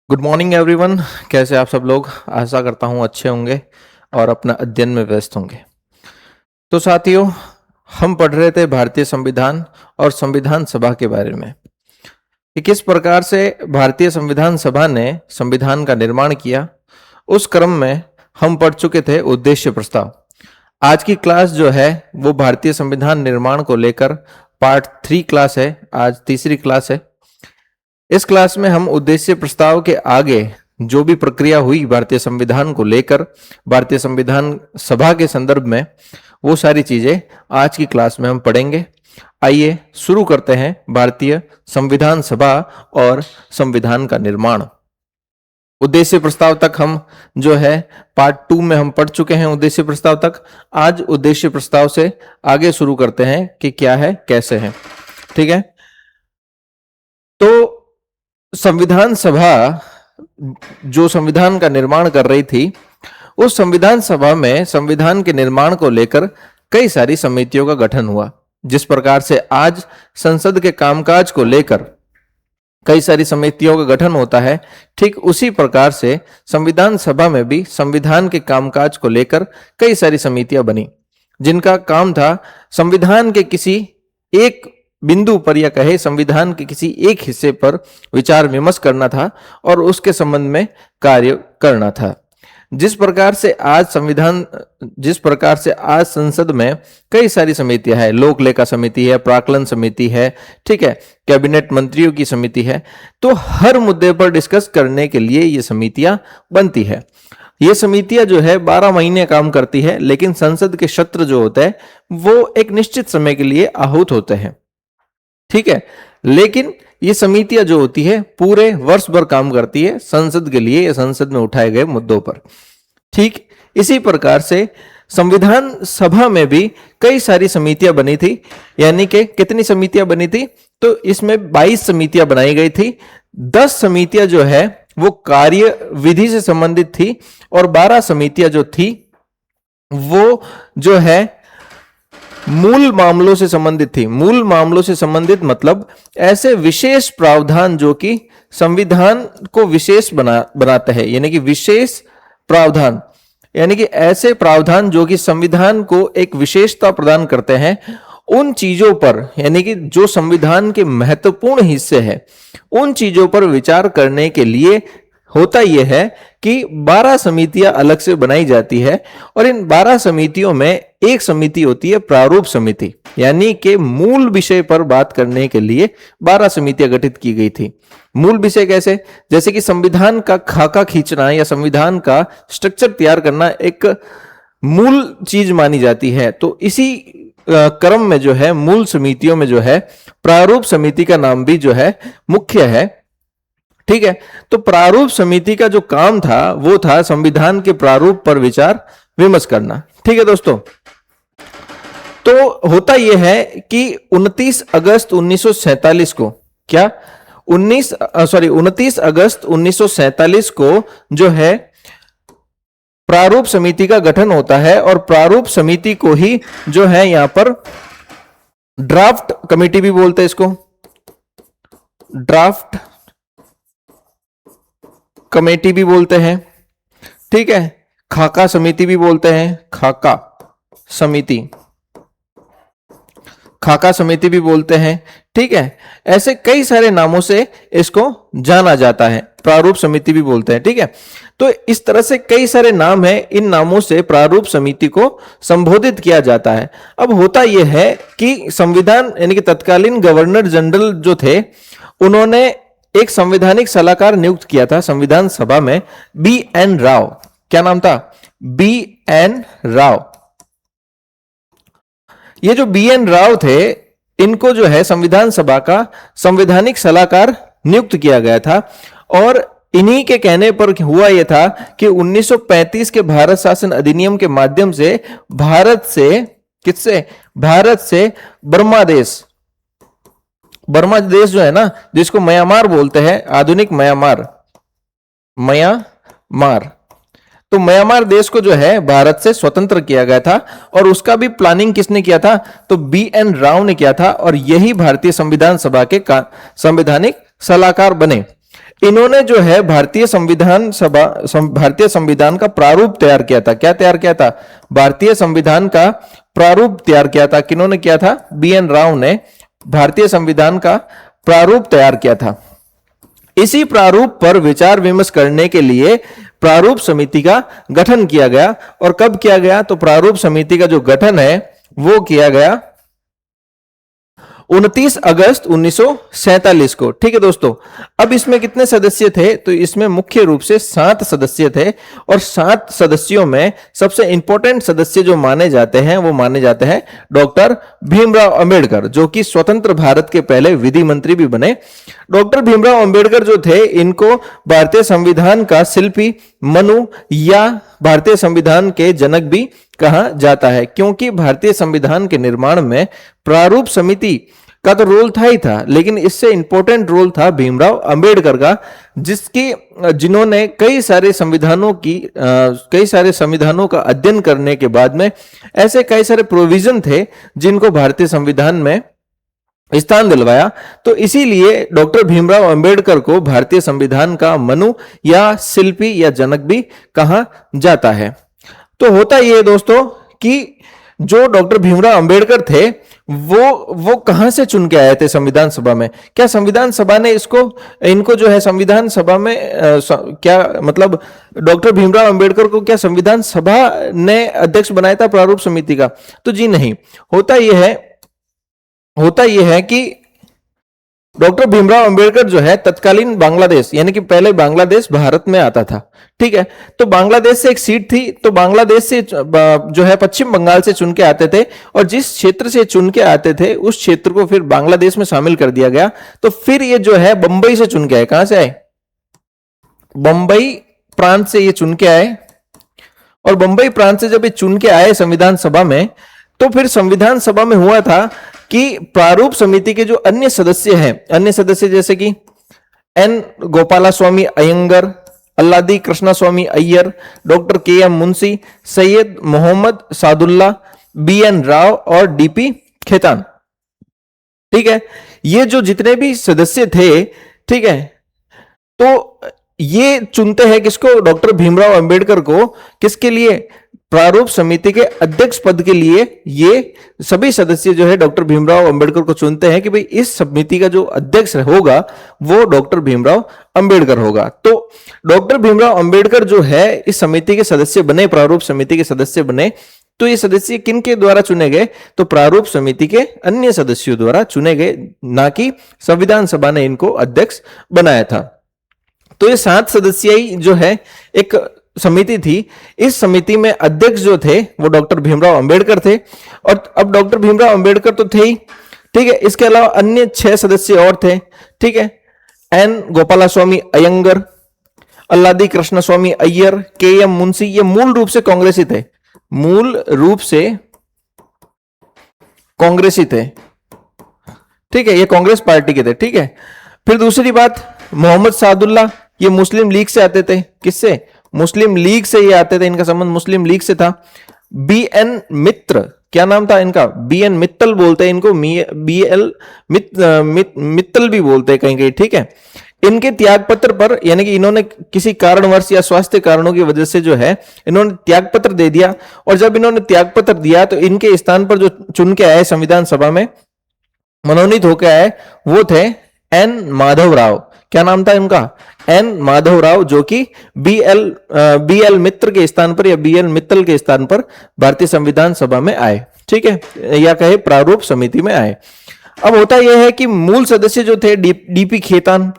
Good morning everyone. कैसे आप सब लोग? आशा करता हूँ अच्छे होंगे और अपना अध्ययन में व्यस्त होंगे। तो साथियों, हम पढ़ रहे थे भारतीय संविधान और संविधान सभा के बारे में कि किस प्रकार से भारतीय संविधान सभा ने संविधान का निर्माण किया। उस क्रम में हम पढ़ चुके थे उद्देश्य प्रस्ताव। आज की क्लास जो है वो भारतीय संविधान निर्माण को लेकर पार्ट 3 क्लास है। आज तीसरी क्लास है। इस क्लास में हम उद्देश्य प्रस्ताव के आगे जो भी प्रक्रिया हुई भारतीय संविधान को लेकर भारतीय संविधान सभा के संदर्भ में, वो सारी चीजें आज की क्लास में हम पढ़ेंगे। आइए शुरू करते हैं भारतीय संविधान सभा और संविधान का निर्माण। उद्देश्य प्रस्ताव तक हम जो है पार्ट 2 में हम पढ़ चुके हैं। उद्देश्य प्रस्ताव तक आज उद्देश्य प्रस्ताव से आगे शुरू करते हैं कि क्या है, कैसे है। ठीक है, तो संविधान सभा जो संविधान का निर्माण कर रही थी, उस संविधान सभा में संविधान के निर्माण को लेकर कई सारी समितियों का गठन हुआ। जिस प्रकार से आज संसद के कामकाज को लेकर कई सारी समितियों का गठन होता है, ठीक उसी प्रकार से संविधान सभा में भी संविधान के कामकाज को लेकर कई सारी समितियां बनी, जिनका काम था संविधान के किसी एक बिंदु पर या कहे संविधान के किसी एक हिस्से पर विचार विमर्श करना था और उसके संबंध में कार्य करना था। जिस प्रकार से आज संसद में कई सारी समितियां हैं, लोक लेखा समिति है, प्राक्कलन समिति है, ठीक है, कैबिनेट मंत्रियों की समिति है, तो हर मुद्दे पर डिस्कस करने के लिए ये समितियां बनती है। ये समितियां जो है 12 महीने काम करती है, लेकिन संसद के सत्र जो होते हैं वो एक निश्चित समय के लिए आहूत होते हैं। ठीक है, लेकिन ये समितियां जो होती है पूरे वर्ष भर काम करती है संसद के लिए या संसद में उठाए गए मुद्दों पर। ठीक इसी प्रकार से संविधान सभा में भी कई सारी समितियां बनी थी। यानी कि कितनी समितियां बनी थी? तो इसमें 22 समितियां बनाई गई थी। 10 समितियां जो है वो कार्य विधि से संबंधित थी और 12 समितियां जो थी वो जो है मूल मामलों से संबंधित थी। मूल मामलों से संबंधित मतलब ऐसे विशेष प्रावधान जो कि संविधान को विशेष बनाते हैं, यानी कि विशेष प्रावधान, यानी कि ऐसे प्रावधान जो कि संविधान को एक विशेषता प्रदान करते हैं, उन चीजों पर, यानी कि जो संविधान के महत्वपूर्ण हिस्से हैं, उन चीजों पर विचार करने के लिए होता यह है कि 12 समितियां अलग से बनाई जाती है और इन 12 समितियों में एक समिति होती है प्रारूप समिति, यानी कि मूल विषय पर बात करने के लिए 12 समितियां गठित की गई थी। मूल विषय कैसे? जैसे कि संविधान का खाका खींचना या संविधान का स्ट्रक्चर तैयार करना एक मूल चीज मानी जाती है। तो इसी क्रम में जो है मूल समितियों में जो है प्रारूप समिति का नाम भी जो है मुख्य है। ठीक है, तो प्रारूप समिति का जो काम था वो था संविधान के प्रारूप पर विचार विमर्श करना। ठीक है दोस्तों, तो होता यह है कि 29 अगस्त 1947 को 29 अगस्त 1947 को जो है प्रारूप समिति का गठन होता है और प्रारूप समिति को ही जो है यहां पर ड्राफ्ट कमेटी भी बोलते हैं, इसको ड्राफ्ट कमेटी भी बोलते हैं। ठीक है, खाका समिति भी बोलते हैं, खाका समिति भी बोलते हैं। ठीक है, ऐसे कई सारे नामों से इसको जाना जाता है, प्रारूप समिति भी बोलते हैं। ठीक है, तो इस तरह से कई सारे नाम हैं, इन नामों से प्रारूप समिति को संबोधित किया जाता है। अब होता यह है कि संविधान यानी कि तत्कालीन गवर्नर जनरल जो थे, उन्होंने एक संवैधानिक सलाहकार नियुक्त किया था संविधान सभा में, B.N. राव। क्या नाम था? B.N. राव। ये जो B.N. राव थे, इनको जो है संविधान सभा का संवैधानिक सलाहकार नियुक्त किया गया था और इन्हीं के कहने पर हुआ यह था कि 1935 के भारत शासन अधिनियम के माध्यम से भारत से बर्मा देश जो है ना, जिसको म्यांमार बोलते हैं, आधुनिक म्यांमार, तो म्यांमार देश को जो है भारत से स्वतंत्र किया गया था और उसका भी प्लानिंग किसने किया था? तो B.N. राव ने किया था और यही भारतीय संविधान सभा के संवैधानिक सलाहकार बने। इन्होंने जो है भारतीय संविधान का प्रारूप तैयार किया था। क्या तैयार किया था? भारतीय संविधान का प्रारूप तैयार किया था। किन्होंने किया था? BN राव ने भारतीय संविधान का प्रारूप तैयार किया था। इसी प्रारूप पर विचार विमर्श करने के लिए प्रारूप समिति का गठन किया गया। और कब किया गया? तो प्रारूप समिति का जो गठन है वो किया गया 29 अगस्त 1947 को। ठीक है दोस्तों, अब इसमें कितने सदस्य थे? तो इसमें मुख्य रूप से 7 सदस्य थे। और 7 सदस्यों में सबसे इंपॉर्टेंट सदस्य जो माने जाते हैं वो माने जाते हैं डॉक्टर भीमराव अंबेडकर, जो कि स्वतंत्र भारत के पहले विधि मंत्री भी बने। डॉक्टर भीमराव अंबेडकर जो थे, इनको भारतीय संविधान का शिल्पी, मनु या भारतीय संविधान के जनक भी कहा जाता है, क्योंकि भारतीय संविधान के निर्माण में प्रारूप समिति का तो रोल था ही था, लेकिन इससे इंपॉर्टेंट रोल था भीमराव अंबेडकर का, जिन्होंने कई सारे संविधानों का अध्ययन करने के बाद में ऐसे कई सारे प्रोविजन थे जिनको भारतीय संविधान में स्थान दिलवाया। तो इसीलिए डॉक्टर भीमराव अंबेडकर को भारतीय संविधान का मनु या शिल्पी या जनक भी कहा जाता है। तो होता यह है दोस्तों कि जो डॉक्टर भीमराव अंबेडकर थे वो कहां से चुन के आए थे संविधान सभा में? क्या संविधान सभा ने इनको जो है संविधान सभा में क्या मतलब डॉक्टर भीमराव अंबेडकर को क्या संविधान सभा ने अध्यक्ष बनाया था प्रारूप समिति का? तो जी नहीं। होता यह है कि डॉक्टर भीमराव अंबेडकर जो है तत्कालीन बांग्लादेश, यानी कि पहले बांग्लादेश भारत में आता था। ठीक है, तो बांग्लादेश से एक सीट थी, तो बांग्लादेश से जो है पश्चिम बंगाल से चुन के आते थे, और जिस क्षेत्र से चुन के आते थे उस क्षेत्र को फिर बांग्लादेश में शामिल कर दिया गया। तो फिर ये जो है बंबई से चुन के आए। कहां से आए? बंबई प्रांत से ये चुन के आए। और बंबई प्रांत से जब ये चुन के आए संविधान सभा में, तो फिर संविधान सभा में हुआ था कि प्रारूप समिति के जो अन्य सदस्य जैसे कि N Gopalaswami Ayyangar, Alladi Krishnaswami Iyer, doctor KM Munshi, Syed Mohammad Saadulla, BN Rao और DP खेतान। ठीक है, ये जो जितने भी सदस्य थे, ठीक है, तो ये चुनते हैं किसको? डॉक्टर भीमराव अंबेडकर को। किसके लिए? प्रारूप समिति के अध्यक्ष पद के लिए ये सभी सदस्य जो है डॉक्टर भीमराव अंबेडकर को चुनते हैं कि भाई इस समिति का जो अध्यक्ष होगा वो डॉक्टर भीमराव अंबेडकर होगा। तो डॉक्टर भीमराव अंबेडकर जो है इस समिति के सदस्य बने, प्रारूप समिति के सदस्य बने। तो ये सदस्य किन के द्वारा चुने गए? तो प्रारूप समिति के अन्य सदस्यों द्वारा चुने गए, ना कि संविधान सभा ने इनको अध्यक्ष बनाया था। तो ये 7 सदस्यीय जो है एक समिति थी। इस समिति में अध्यक्ष जो थे वो डॉक्टर भीमराव अंबेडकर थे। और अब डॉक्टर भीमराव अंबेडकर तो थे ही, ठीक है, इसके अलावा अन्य 6 सदस्य और थे। ठीक है, एन गोपालास्वामी अयंगर, अल्लादी कृष्णस्वामी अय्यर, KM मुंशी, ये मूल रूप से कांग्रेसी थे। ठीक है, ये कांग्रेस पार्टी के थे। ठीक है, फिर दूसरी बात, मोहम्मद सादुल्ला, ये मुस्लिम लीग से आते थे। किससे? मुस्लिम लीग से ये आते थे, इनका संबंध मुस्लिम लीग से था। BN मित्र, क्या नाम था इनका? BN मित्तल बोलते हैं इनको, BL मित्तल भी बोलते हैं कहीं कहीं। ठीक है, इनके त्यागपत्र पर, यानी कि इन्होंने किसी कारणवश या स्वास्थ्य कारणों की वजह से जो है इन्होंने त्यागपत्र दे दिया। और जब इन्होंने त्यागपत्र दिया तो इनके स्थान पर जो चुन के आए संविधान सभा में मनोनीत होकर आए वो थे N माधव राव। क्या नाम था इनका? N माधव राव, जो कि BL मित्र के स्थान पर या BL मित्तल के स्थान पर भारतीय संविधान सभा में आए। ठीक है, या कहे प्रारूप समिति में आए। अब होता यह है कि मूल सदस्य जो थे DP खेतान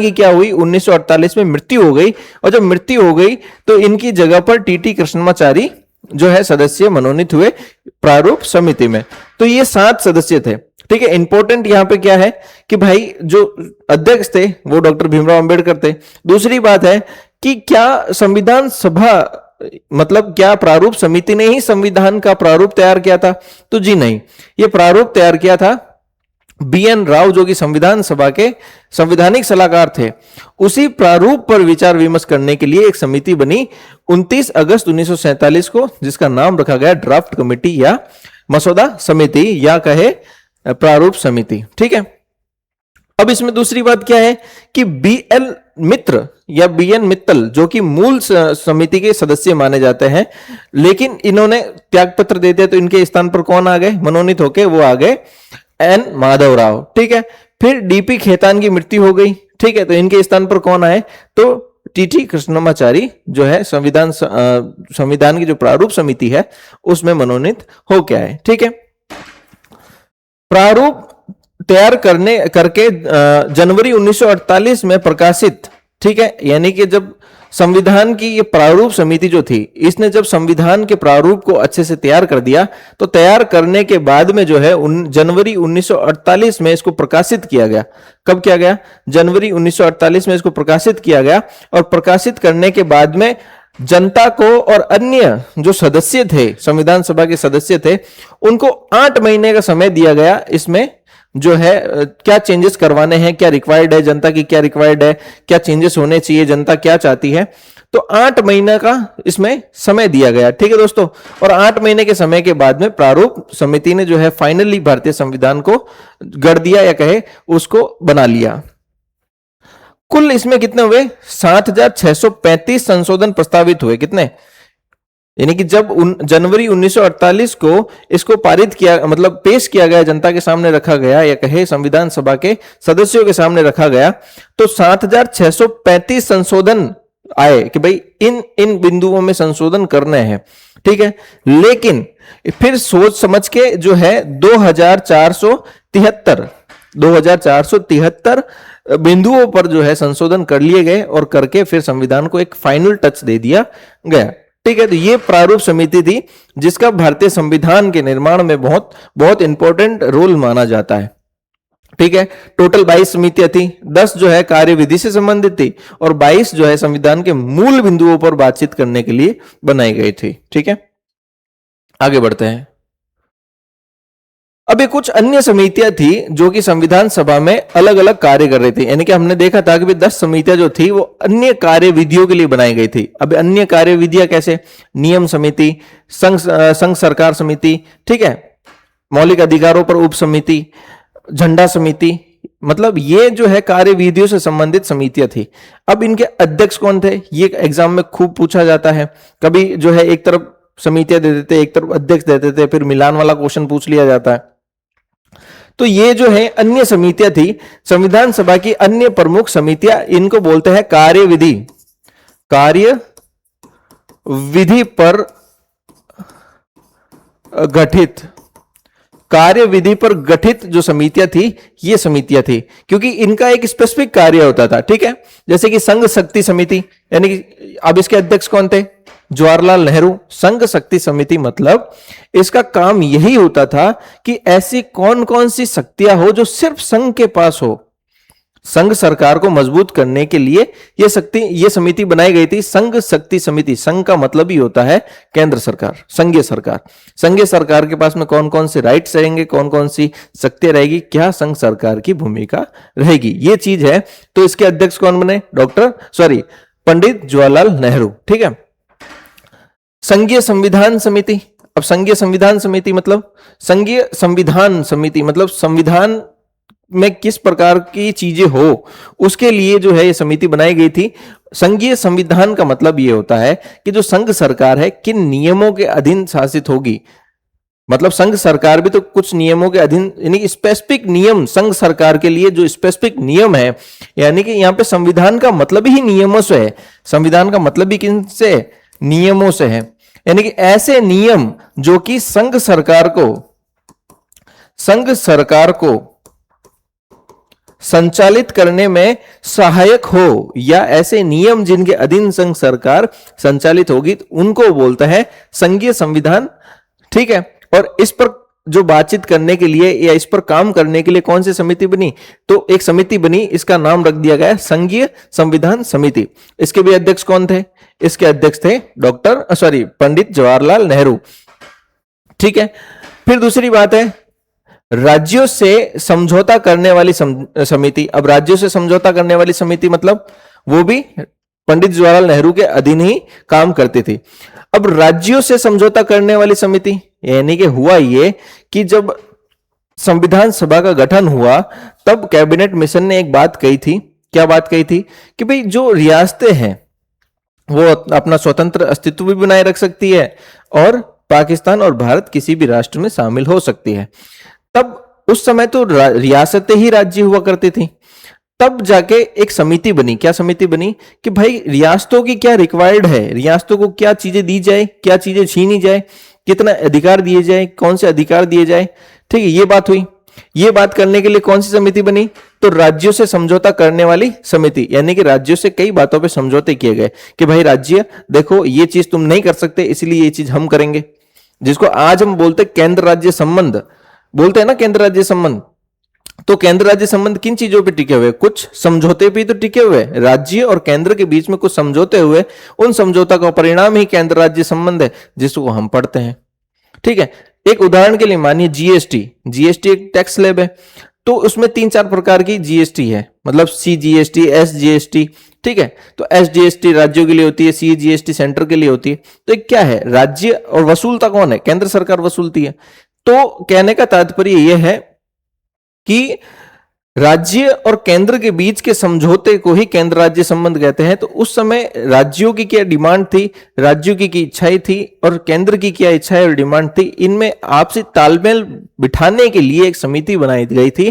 की क्या हुई? 1948 में मृत्यु हो गई। और जब मृत्यु हो गई तो इनकी जगह पर TT कृष्णमाचारी जो है सदस्य मनोनीत हुए प्रारूप समिति में। तो ये 7 सदस्य थे। ठीक है, इंपॉर्टेंट यहां पे क्या है कि भाई जो अध्यक्ष थे वो डॉक्टर भीमराव अंबेडकर थे। दूसरी बात है कि क्या संविधान सभा मतलब क्या प्रारूप समिति ने ही संविधान का प्रारूप तैयार किया था? तो जी नहीं, ये प्रारूप तैयार किया था BN राव, जो कि संविधान सभा के संवैधानिक सलाहकार थे। उसी प्रारूप पर विचार विमर्श करने के लिए एक समिति बनी 29 अगस्त 1947 को, जिसका नाम रखा गया ड्राफ्ट कमेटी या मसौदा समिति या कहे प्रारूप समिति। ठीक है, अब इसमें दूसरी बात क्या है कि BL मित्र या BN मित्तल जो कि मूल समिति के सदस्य माने जाते हैं, लेकिन इन्होंने त्यागपत्र दे दिया, तो इनके स्थान पर कौन आ गए मनोनीत होके? वो आ गए N माधव राव। ठीक है, फिर DP खेतान की मृत्यु हो गई। ठीक है, तो इनके स्थान पर कौन आए? तो TT कृष्णमाचारी जो है संविधान की जो प्रारूप समिति है उसमें मनोनीत हो क्या है। ठीक है, प्रारूप तैयार करके जनवरी 1948 में प्रकाशित। ठीक है, यानी कि जब संविधान की ये प्रारूप समिति जो थी, इसने जब संविधान के प्रारूप को अच्छे से तैयार कर दिया, तो तैयार करने के बाद में जो है जनवरी 1948 में इसको प्रकाशित किया गया। कब किया गया? जनवरी 1948 में इसको प्रकाशित किया गया, और प्रकाशित करने के बाद में जनता को और अन्य जो सदस्य थे, संविधान सभा के सदस्य थे, उनको 8 महीने का समय दिया गया इसमें जो है क्या चेंजेस करवाने हैं, क्या रिक्वायर्ड है, जनता की क्या रिक्वायर्ड है, क्या चेंजेस होने चाहिए, जनता क्या चाहती है। तो 8 महीने का इसमें समय दिया गया। ठीक है दोस्तों, और 8 महीने के समय के बाद में प्रारूप समिति ने जो है फाइनली भारतीय संविधान को गढ़ दिया, या कहे उसको बना लिया। कुल इसमें कितने हुए? 7,635 संशोधन प्रस्तावित हुए। कितने? यानी कि जब जनवरी 1948 को इसको पारित किया, मतलब पेश किया गया, जनता के सामने रखा गया, या कहे संविधान सभा के सदस्यों के सामने रखा गया, तो 7,635 संशोधन आए कि भाई इन इन बिंदुओं में संशोधन करने हैं। ठीक है, लेकिन फिर सोच समझ के जो है 2473 बिंदुओं पर जो है संशोधन कर लिए गए, और करके फिर संविधान को एक फाइनल टच दे दिया गया। ठीक है, तो ये प्रारूप समिति थी जिसका भारतीय संविधान के निर्माण में बहुत बहुत इंपॉर्टेंट रोल माना जाता है। ठीक है, टोटल 22 समितियां थी, 10 जो है कार्यविधि से संबंधित थी, और 22 जो है संविधान के मूल बिंदुओं पर बातचीत करने के लिए बनाई गई थी। ठीक है, आगे बढ़ते हैं। अब कुछ अन्य समितियां थी जो कि संविधान सभा में अलग अलग कार्य कर रही थी। यानी कि हमने देखा था कि 10 समितियां जो थी वो अन्य कार्य विधियों के लिए बनाई गई थी। अब अन्य कार्य विधियां कैसे? नियम समिति, संघ सरकार समिति, ठीक है, मौलिक अधिकारों पर उप समिति, झंडा समिति, मतलब ये जो है कार्य विधियों से संबंधित समितियां थी। अब इनके अध्यक्ष कौन थे? ये एग्जाम में खूब पूछा जाता है। कभी जो है एक तरफ समितियां दे देते, एक तरफ अध्यक्ष दे देते, फिर मिलान वाला क्वेश्चन पूछ लिया जाता है। तो ये जो है अन्य समितियां थी, संविधान सभा की अन्य प्रमुख समितियां, इनको बोलते हैं कार्य विधि पर गठित जो समितियां थी, ये समितियां थी, क्योंकि इनका एक स्पेसिफिक कार्य होता था। ठीक है, जैसे कि संघ शक्ति समिति, यानी कि अब इसके अध्यक्ष कौन थे? जवाहरलाल नेहरू। संघ शक्ति समिति मतलब इसका काम यही होता था कि ऐसी कौन कौन सी शक्तियां हो जो सिर्फ संघ के पास हो। संघ सरकार को मजबूत करने के लिए ये समिति बनाई गई थी, संघ शक्ति समिति। संघ का मतलब ही होता है केंद्र सरकार, संघीय सरकार। संघीय सरकार के पास में कौन कौन से राइट्स रहेंगे, कौन कौन सी शक्तियां रहेगी, क्या संघ सरकार की भूमिका रहेगी, ये चीज है। तो इसके अध्यक्ष कौन बने? पंडित जवाहरलाल नेहरू। ठीक है, संघीय संविधान समिति। अब संघीय संविधान समिति मतलब संविधान में किस प्रकार की चीजें हो, उसके लिए जो है ये समिति बनाई गई थी। संघीय संविधान का मतलब ये होता है कि जो संघ सरकार है किन नियमों के अधीन शासित होगी। मतलब संघ सरकार भी तो कुछ नियमों के अधीन, यानी स्पेसिफिक नियम, संघ सरकार के लिए जो स्पेसिफिक नियम है, यानी कि यहाँ पे संविधान का मतलब ही नियमों से है। संविधान का मतलब भी किन से? नियमों से है। यानी कि ऐसे नियम जो कि संघ सरकार को संचालित करने में सहायक हो, या ऐसे नियम जिनके अधीन संघ सरकार संचालित होगी, उनको बोलते हैं संघीय संविधान। ठीक है, और इस पर जो बातचीत करने के लिए या इस पर काम करने के लिए कौन सी समिति बनी? तो एक समिति बनी, इसका नाम रख दिया गया संघीय संविधान समिति। इसके भी अध्यक्ष कौन थे? इसके अध्यक्ष थे पंडित जवाहरलाल नेहरू। ठीक है, फिर दूसरी बात है राज्यों से समझौता करने वाली समिति। अब राज्यों से समझौता करने वाली समिति मतलब वो भी पंडित जवाहरलाल नेहरू के अधीन ही काम करती थी। अब राज्यों से समझौता करने वाली समिति, यानी कि हुआ ये कि जब संविधान सभा का गठन हुआ तब कैबिनेट मिशन ने एक बात कही थी। क्या बात कही थी? कि भाई जो रियासतें हैं वो अपना स्वतंत्र अस्तित्व भी बनाए रख सकती है और पाकिस्तान और भारत किसी भी राष्ट्र में शामिल हो सकती है। तब उस समय तो रियासतें ही राज्य हुआ करती थी। तब जाके एक समिति बनी। क्या समिति बनी? कि भाई रियासतों की क्या रिक्वायर्ड है, रियासतों को क्या चीजें दी जाए, क्या चीजें छीनी जाए, कितना अधिकार दिए जाए, कौन से अधिकार दिए जाए। ठीक है, ये बात हुई। ये बात करने के लिए कौन सी समिति बनी? तो राज्यों से समझौता करने वाली समिति, यानी कि राज्यों से कई बातों पे समझौते किए गए कि भाई राज्य देखो ये चीज तुम नहीं कर सकते, इसलिए ये चीज हम करेंगे, जिसको आज हम बोलते केंद्र राज्य संबंध बोलते हैं ना, केंद्र राज्य संबंध। तो केंद्र राज्य संबंध किन चीजों पे टिके हुए? कुछ समझौते भी तो टिके हुए, राज्य और केंद्र के बीच में कुछ समझौते हुए, उन समझौता का परिणाम ही केंद्र राज्य संबंध है, जिसको हम पढ़ते हैं। ठीक है, एक उदाहरण के लिए मानिए जीएसटी। जीएसटी एक टैक्स स्लैब है, तो उसमें 3-4 प्रकार की जीएसटी है, मतलब सीजीएसटी, एसजीएसटी। ठीक है, तो एसजीएसटी राज्यों के लिए होती है, सीजीएसटी सेंटर के लिए होती है। तो एक क्या है, राज्य और वसूलता कौन है? केंद्र सरकार वसूलती है। तो कहने का तात्पर्य यह है कि राज्य और केंद्र के बीच के समझौते को ही केंद्र राज्य संबंध कहते हैं। तो उस समय राज्यों की क्या डिमांड थी, राज्यों की इच्छाएं थी, और केंद्र की क्या इच्छाएं और डिमांड थी, इनमें आपसी तालमेल बिठाने के लिए एक समिति बनाई गई थी,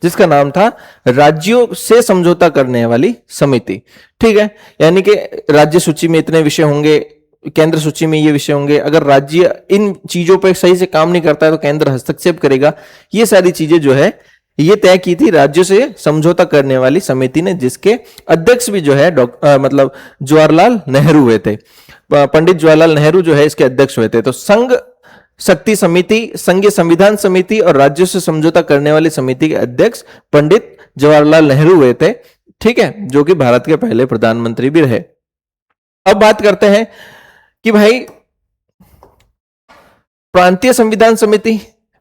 जिसका नाम था राज्यों से समझौता करने वाली समिति। ठीक है, यानी कि राज्य सूची में इतने विषय होंगे, केंद्र सूची में ये विषय होंगे, अगर राज्य इन चीजों पर सही से काम नहीं करता है तो केंद्र हस्तक्षेप करेगा। ये सारी चीजें जो है ये तय की थी राज्यों से समझौता करने वाली समिति ने, जिसके अध्यक्ष भी जो है मतलब जवाहरलाल नेहरू हुए थे। पंडित जवाहरलाल नेहरू जो है इसके अध्यक्ष हुए थे। तो संघ शक्ति समिति, संघीय संविधान समिति और राज्यों से समझौता करने वाली समिति के अध्यक्ष पंडित जवाहरलाल नेहरू हुए थे। ठीक है, जो कि भारत के पहले प्रधानमंत्री भी रहे। अब बात करते हैं कि भाई प्रांतीय संविधान समिति।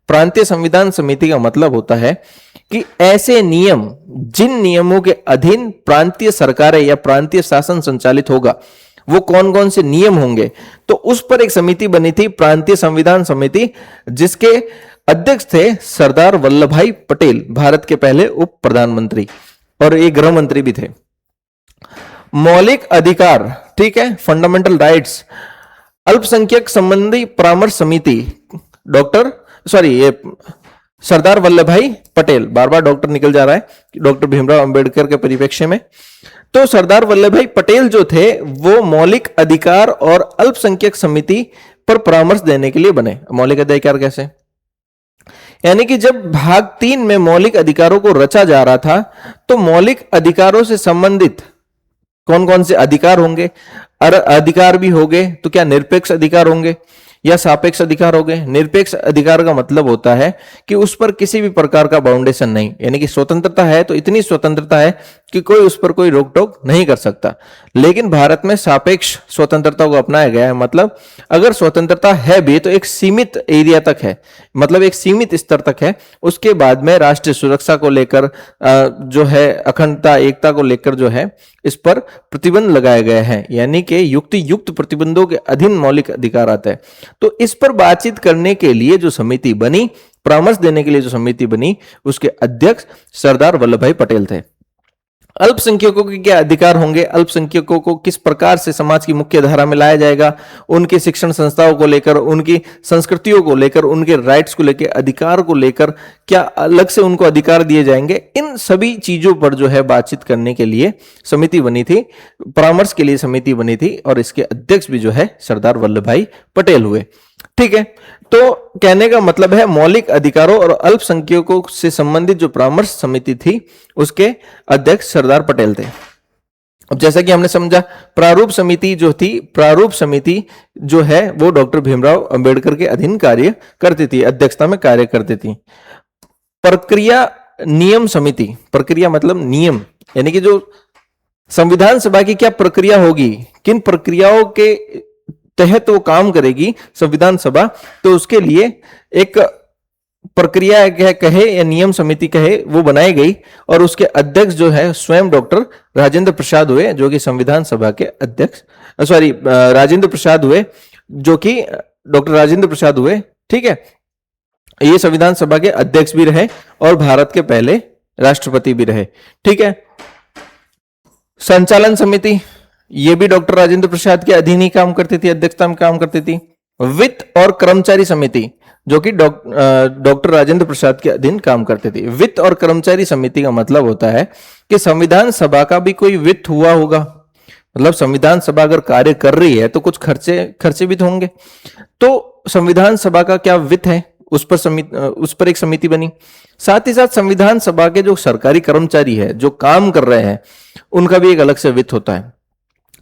प्रांतीय संविधान समिति का मतलब होता है कि ऐसे नियम जिन नियमों के अधीन प्रांतीय सरकारें या प्रांतीय शासन संचालित होगा, वो कौन कौन से नियम होंगे। तो उस पर एक समिति बनी थी, प्रांतीय संविधान समिति, जिसके अध्यक्ष थे सरदार वल्लभ भाई पटेल, भारत के पहले उप प्रधानमंत्री, और ये गृह मंत्री भी थे। मौलिक अधिकार, ठीक है, फंडामेंटल राइट्स, अल्पसंख्यक संबंधी परामर्श समिति, ये सरदार वल्लभ भाई पटेल, बार बार डॉक्टर निकल जा रहा है, डॉक्टर भीमराव अंबेडकर के परिप्रेक्ष्य में। तो सरदार वल्लभ भाई पटेल जो थे वो मौलिक अधिकार और अल्पसंख्यक समिति पर परामर्श देने के लिए बने। मौलिक अधिकार कैसे? यानी कि जब भाग 3 में मौलिक अधिकारों को रचा जा रहा था, तो मौलिक अधिकारों से संबंधित कौन कौन से अधिकार होंगे, अधिकार भी होंगे, तो क्या निरपेक्ष अधिकार होंगे या सापेक्ष अधिकार हो गए। निरपेक्ष अधिकार का मतलब होता है कि उस पर किसी भी प्रकार का बाउंडेशन नहीं, यानी कि स्वतंत्रता है तो इतनी स्वतंत्रता है कि कोई उस पर कोई रोक टोक नहीं कर सकता। लेकिन भारत में सापेक्ष स्वतंत्रता को अपनाया गया है, मतलब अगर स्वतंत्रता है भी तो एक सीमित एरिया तक है, मतलब एक सीमित स्तर तक है। उसके बाद में राष्ट्रीय सुरक्षा को लेकर जो है, अखंडता एकता को लेकर जो है, इस पर प्रतिबंध लगाए गए हैं, यानी कि युक्त प्रतिबंधों के अधीन मौलिक अधिकार आते हैं। तो इस पर बातचीत करने के लिए जो समिति बनी, परामर्श देने के लिए जो समिति बनी, उसके अध्यक्ष सरदार वल्लभ भाई पटेल थे। अल्पसंख्यकों के क्या अधिकार होंगे, अल्पसंख्यकों को किस प्रकार से समाज की मुख्य धारा में लाया जाएगा, उनके शिक्षण संस्थाओं को लेकर, उनकी संस्कृतियों को लेकर, उनके राइट्स को लेकर, अधिकार को लेकर क्या अलग से उनको अधिकार दिए जाएंगे, इन सभी चीजों पर जो है बातचीत करने के लिए समिति बनी थी, परामर्श के लिए समिति बनी थी, और इसके अध्यक्ष भी जो है सरदार वल्लभ भाई पटेल हुए। ठीक है, तो कहने का मतलब है मौलिक अधिकारों और अल्पसंख्यकों से संबंधित जो परामर्श समिति थी, उसके अध्यक्ष सरदार पटेल थे। अब जैसा कि हमने समझा, प्रारूप समिति जो थी, प्रारूप समिति जो है वो डॉक्टर भीमराव अंबेडकर के अधीन कार्य करती थी, अध्यक्षता में कार्य करती थी। प्रक्रिया नियम समिति, प्रक्रिया मतलब नियम, यानी कि जो संविधान सभा की क्या प्रक्रिया होगी, किन प्रक्रियाओं के तहत वो काम करेगी संविधान सभा, तो उसके लिए एक प्रक्रिया कहे या नियम समिति कहे, वो बनाई गई, और उसके अध्यक्ष जो है स्वयं डॉक्टर राजेंद्र प्रसाद हुए, जो कि संविधान सभा के अध्यक्ष, राजेंद्र प्रसाद हुए, जो कि डॉक्टर राजेंद्र प्रसाद हुए। ठीक है, ये संविधान सभा के अध्यक्ष भी रहे और भारत के पहले राष्ट्रपति भी रहे। ठीक है। संचालन समिति, ये भी डॉक्टर राजेंद्र प्रसाद के अधीन ही काम करती थी, अध्यक्षता में काम करती थी। वित्त और कर्मचारी समिति, जो कि डॉक्टर राजेंद्र प्रसाद के अधीन काम करते थे। वित्त और कर्मचारी समिति का मतलब होता है कि संविधान सभा का भी कोई वित्त हुआ होगा, मतलब संविधान सभा अगर कार्य कर रही है तो कुछ खर्चे भी तो होंगे। तो संविधान सभा का क्या वित्त है, उस पर एक समिति बनी। साथ ही साथ संविधान सभा के जो सरकारी कर्मचारी है, जो काम कर रहे हैं, उनका भी एक अलग से वित्त होता है।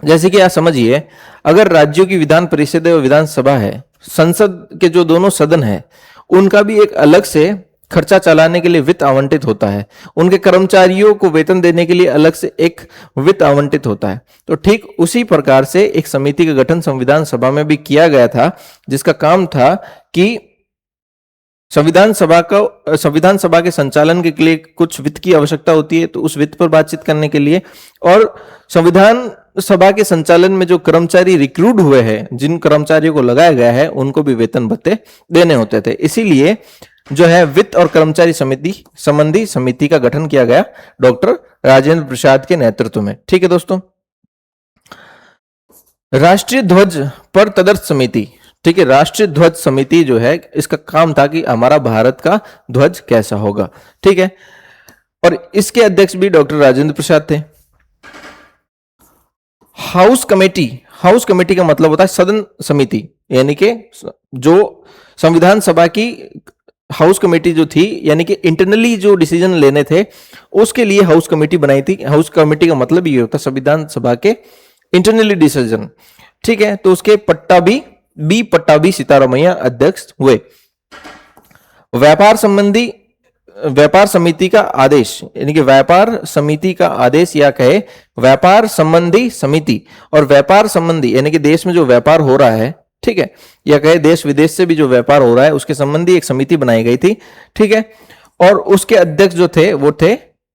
जैसे कि आप समझिए, अगर राज्यों की विधान परिषद और विधानसभा है, संसद के जो दोनों सदन है, उनका भी एक अलग से खर्चा चलाने के लिए वित्त आवंटित होता है। उनके कर्मचारियों को वेतन देने के लिए अलग से एक वित्त आवंटित होता है। तो ठीक उसी प्रकार से एक समिति का गठन संविधान सभा में भी किया गया था, जिसका काम था कि संविधान सभा के संचालन के लिए कुछ वित्त की आवश्यकता होती है, तो उस वित्त पर बातचीत करने के लिए, और संविधान सभा के संचालन में जो कर्मचारी रिक्रूट हुए हैं, जिन कर्मचारियों को लगाया गया है, उनको भी वेतन भत्ते देने होते थे। इसीलिए जो है वित्त और कर्मचारी संबंधी समिति का गठन किया गया डॉक्टर राजेंद्र प्रसाद के नेतृत्व में। ठीक है दोस्तों। राष्ट्रीय ध्वज पर तदर्थ समिति, ठीक है, राष्ट्रीय ध्वज समिति जो है, इसका काम था कि हमारा भारत का ध्वज कैसा होगा। ठीक है, और इसके अध्यक्ष भी डॉक्टर राजेंद्र प्रसाद थे। हाउस कमेटी का मतलब होता है सदन समिति, यानी कि जो संविधान सभा की हाउस कमेटी जो थी, यानी कि इंटरनली जो डिसीजन लेने थे, उसके लिए हाउस कमेटी बनाई थी। हाउस कमेटी का मतलब ये होता है संविधान सभा के इंटरनली डिसीजन। ठीक है, तो उसके पट्टाभी सीतारामैया अध्यक्ष हुए। व्यापार समिति का आदेश, यानी कि व्यापार समिति का आदेश, या कहे व्यापार संबंधी समिति, और व्यापार संबंधी यानी कि देश में जो व्यापार हो रहा है, ठीक है, या कहे देश विदेश से भी जो व्यापार हो रहा है, उसके संबंधी एक समिति बनाई गई थी। ठीक है, और उसके अध्यक्ष जो थे वो थे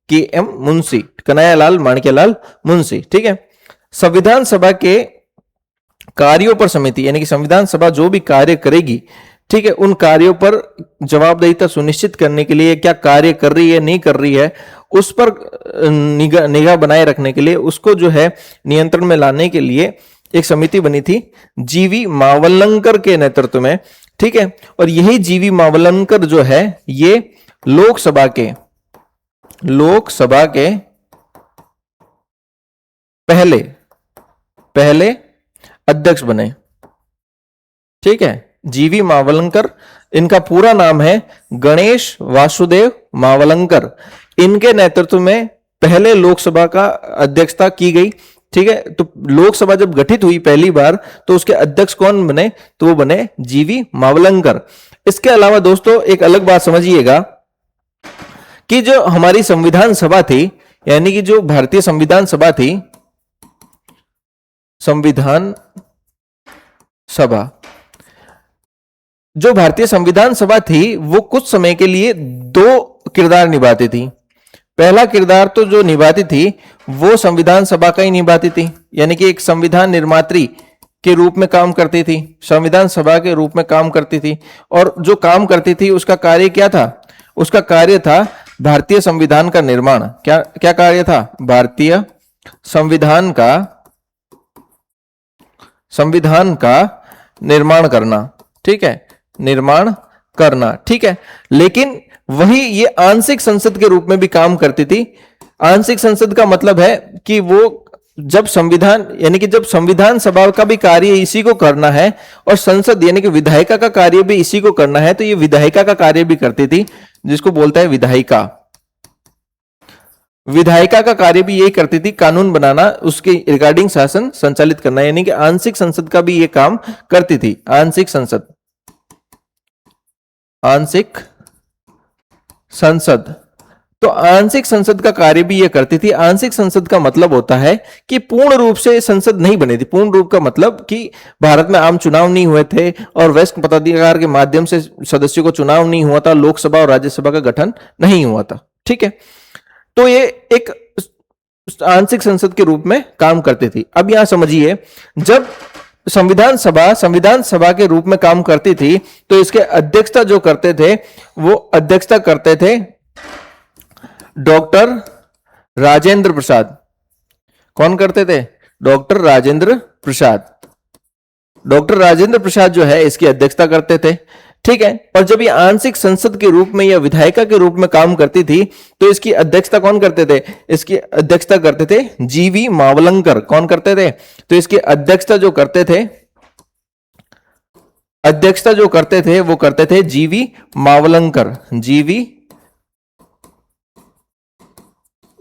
KM मुंशी, कन्हैयालाल माणिक्यलाल मुंशी। ठीक है, संविधान सभा के कार्यों पर समिति, यानी कि संविधान सभा जो भी कार्य करेगी, ठीक है, उन कार्यों पर जवाबदेहिता सुनिश्चित करने के लिए, क्या कार्य कर रही है नहीं कर रही है, उस पर निगाह बनाए रखने के लिए, उसको जो है नियंत्रण में लाने के लिए एक समिति बनी थी GV मावलंकर के नेतृत्व में। ठीक है, और यही GV मावलंकर जो है, ये लोकसभा के पहले अध्यक्ष बने। ठीक है, GV मावलंकर, इनका पूरा नाम है गणेश वासुदेव मावलंकर। इनके नेतृत्व में पहले लोकसभा का अध्यक्षता की गई। ठीक है, तो लोकसभा जब गठित हुई पहली बार, तो उसके अध्यक्ष कौन बने, तो वो बने GV मावलंकर। इसके अलावा दोस्तों एक अलग बात समझिएगा कि जो हमारी संविधान सभा थी, यानी कि जो भारतीय संविधान सभा थी, जो भारतीय संविधान सभा थी, वो कुछ समय के लिए दो किरदार निभाती थी। पहला किरदार तो जो निभाती थी, वो संविधान सभा का ही निभाती थी, यानी कि एक संविधान निर्मात्री के रूप में काम करती थी, संविधान सभा के रूप में काम करती थी। और जो काम करती थी, उसका कार्य क्या था? उसका कार्य था भारतीय संविधान का निर्माण। क्या कार्य था? भारतीय संविधान का निर्माण करना। ठीक है, निर्माण करना। ठीक है, लेकिन वही ये आंशिक संसद के रूप में भी काम करती थी। आंशिक संसद का मतलब है कि वो जब संविधान सभा का भी कार्य इसी को करना है, और संसद यानी कि विधायिका का कार्य भी इसी को करना है, तो ये विधायिका का कार्य भी करती थी, जिसको बोलता है विधायिका। विधायिका का कार्य भी यही करती थी, कानून बनाना, उसके रिगार्डिंग शासन संचालित करना, यानी कि आंशिक संसद का भी ये काम करती थी। आंशिक संसद, तो आंशिक संसद का कार्य भी ये करती थी। आंशिक संसद का मतलब होता है कि पूर्ण रूप से संसद नहीं बनी थी। पूर्ण रूप का मतलब कि भारत में आम चुनाव नहीं हुए थे और वयस्क मताधिकार के माध्यम से सदस्यों को चुनाव नहीं हुआ था, लोकसभा और राज्यसभा का गठन नहीं हुआ था। ठीक है, तो ये एक आंशिक संसद के रूप में काम करती थी। अब यहां समझिए, जब संविधान सभा के रूप में काम करती थी, तो इसके अध्यक्षता जो करते थे वो अध्यक्षता करते थे डॉक्टर राजेंद्र प्रसाद। कौन करते थे? डॉक्टर राजेंद्र प्रसाद। डॉक्टर राजेंद्र प्रसाद जो है इसकी अध्यक्षता करते थे, ठीक है। और जब ये आंशिक संसद के रूप में या विधायिका के रूप में काम करती थी तो इसकी अध्यक्षता कौन करते थे? इसकी अध्यक्षता करते थे जीवी मावलंकर। कौन करते थे? तो इसकी अध्यक्षता जो करते थे वो करते थे जीवी मावलंकर।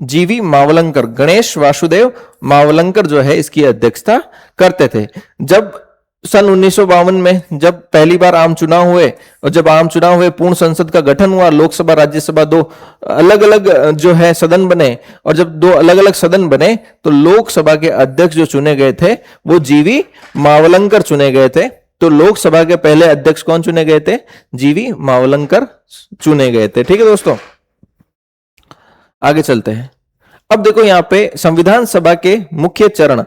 जीवी मावलंकर, गणेश वासुदेव मावलंकर जो है इसकी अध्यक्षता करते थे। जब सन 1952 में जब पहली बार आम चुनाव हुए और जब आम चुनाव हुए, पूर्ण संसद का गठन हुआ, लोकसभा राज्यसभा दो अलग अलग जो है सदन बने, और जब दो अलग अलग सदन बने तो लोकसभा के अध्यक्ष जो चुने गए थे वो जीवी मावलंकर चुने गए थे। तो लोकसभा के पहले अध्यक्ष कौन चुने गए थे? जीवी मावलंकर चुने गए थे, ठीक है दोस्तों। आगे चलते हैं। अब देखो यहां पे संविधान सभा के मुख्य चरण,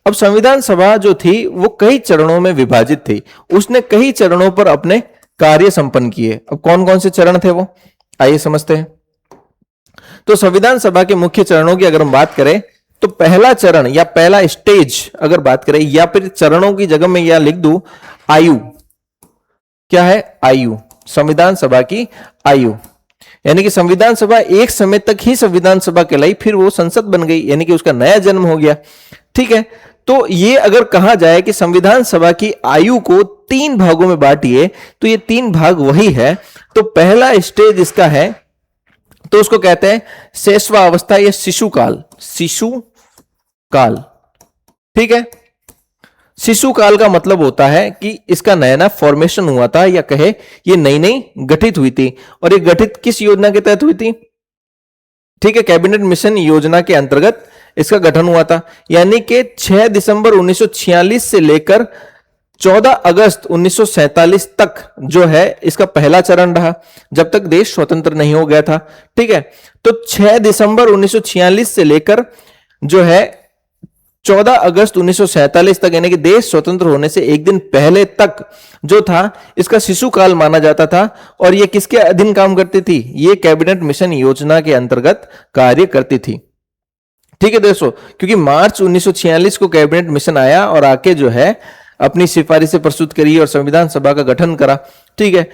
अब संविधान सभा जो थी वो कई चरणों में विभाजित थी, उसने कई चरणों पर अपने कार्य संपन्न किए। अब कौन कौन से चरण थे वो, आइए समझते हैं। तो संविधान सभा के मुख्य चरणों की अगर हम बात करें तो पहला चरण या पहला स्टेज अगर बात करें, या फिर चरणों की जगह में यह लिख दूं आयु। क्या है? आयु। संविधान सभा की आयु, यानी कि संविधान सभा एक समय तक ही संविधान सभा कहलाई, फिर वो संसद बन गई, यानी कि उसका नया जन्म हो गया, ठीक है। तो ये अगर कहा जाए कि संविधान सभा की आयु को 3 भागों में बांटिए तो ये 3 भाग वही है। तो पहला स्टेज इसका है तो उसको कहते हैं शैशवावस्था या शिशुकाल, ठीक है। शिशु काल का मतलब होता है कि इसका नया नया फॉर्मेशन हुआ था, या कहे ये नई नई गठित हुई थी। और ये गठित किस योजना के तहत हुई थी? ठीक है, कैबिनेट मिशन योजना के अंतर्गत इसका गठन हुआ था। यानी कि 6 दिसंबर 1946 से लेकर 14 अगस्त 1947 तक जो है इसका पहला चरण रहा, जब तक देश स्वतंत्र नहीं हो गया था, ठीक है। तो 6 दिसंबर 1946 से लेकर जो है 14 अगस्त 1947 तक, यानी कि देश स्वतंत्र होने से एक दिन पहले तक जो था इसका शिशु काल माना जाता था। और यह किसके अधीन काम करती थी? ये कैबिनेट मिशन योजना के अंतर्गत कार्य करती थी, ठीक है दोस्तों। क्योंकि मार्च 1946 को कैबिनेट मिशन आया और आके जो है अपनी सिफारिशें प्रस्तुत करी और संविधान सभा का गठन करा, ठीक है।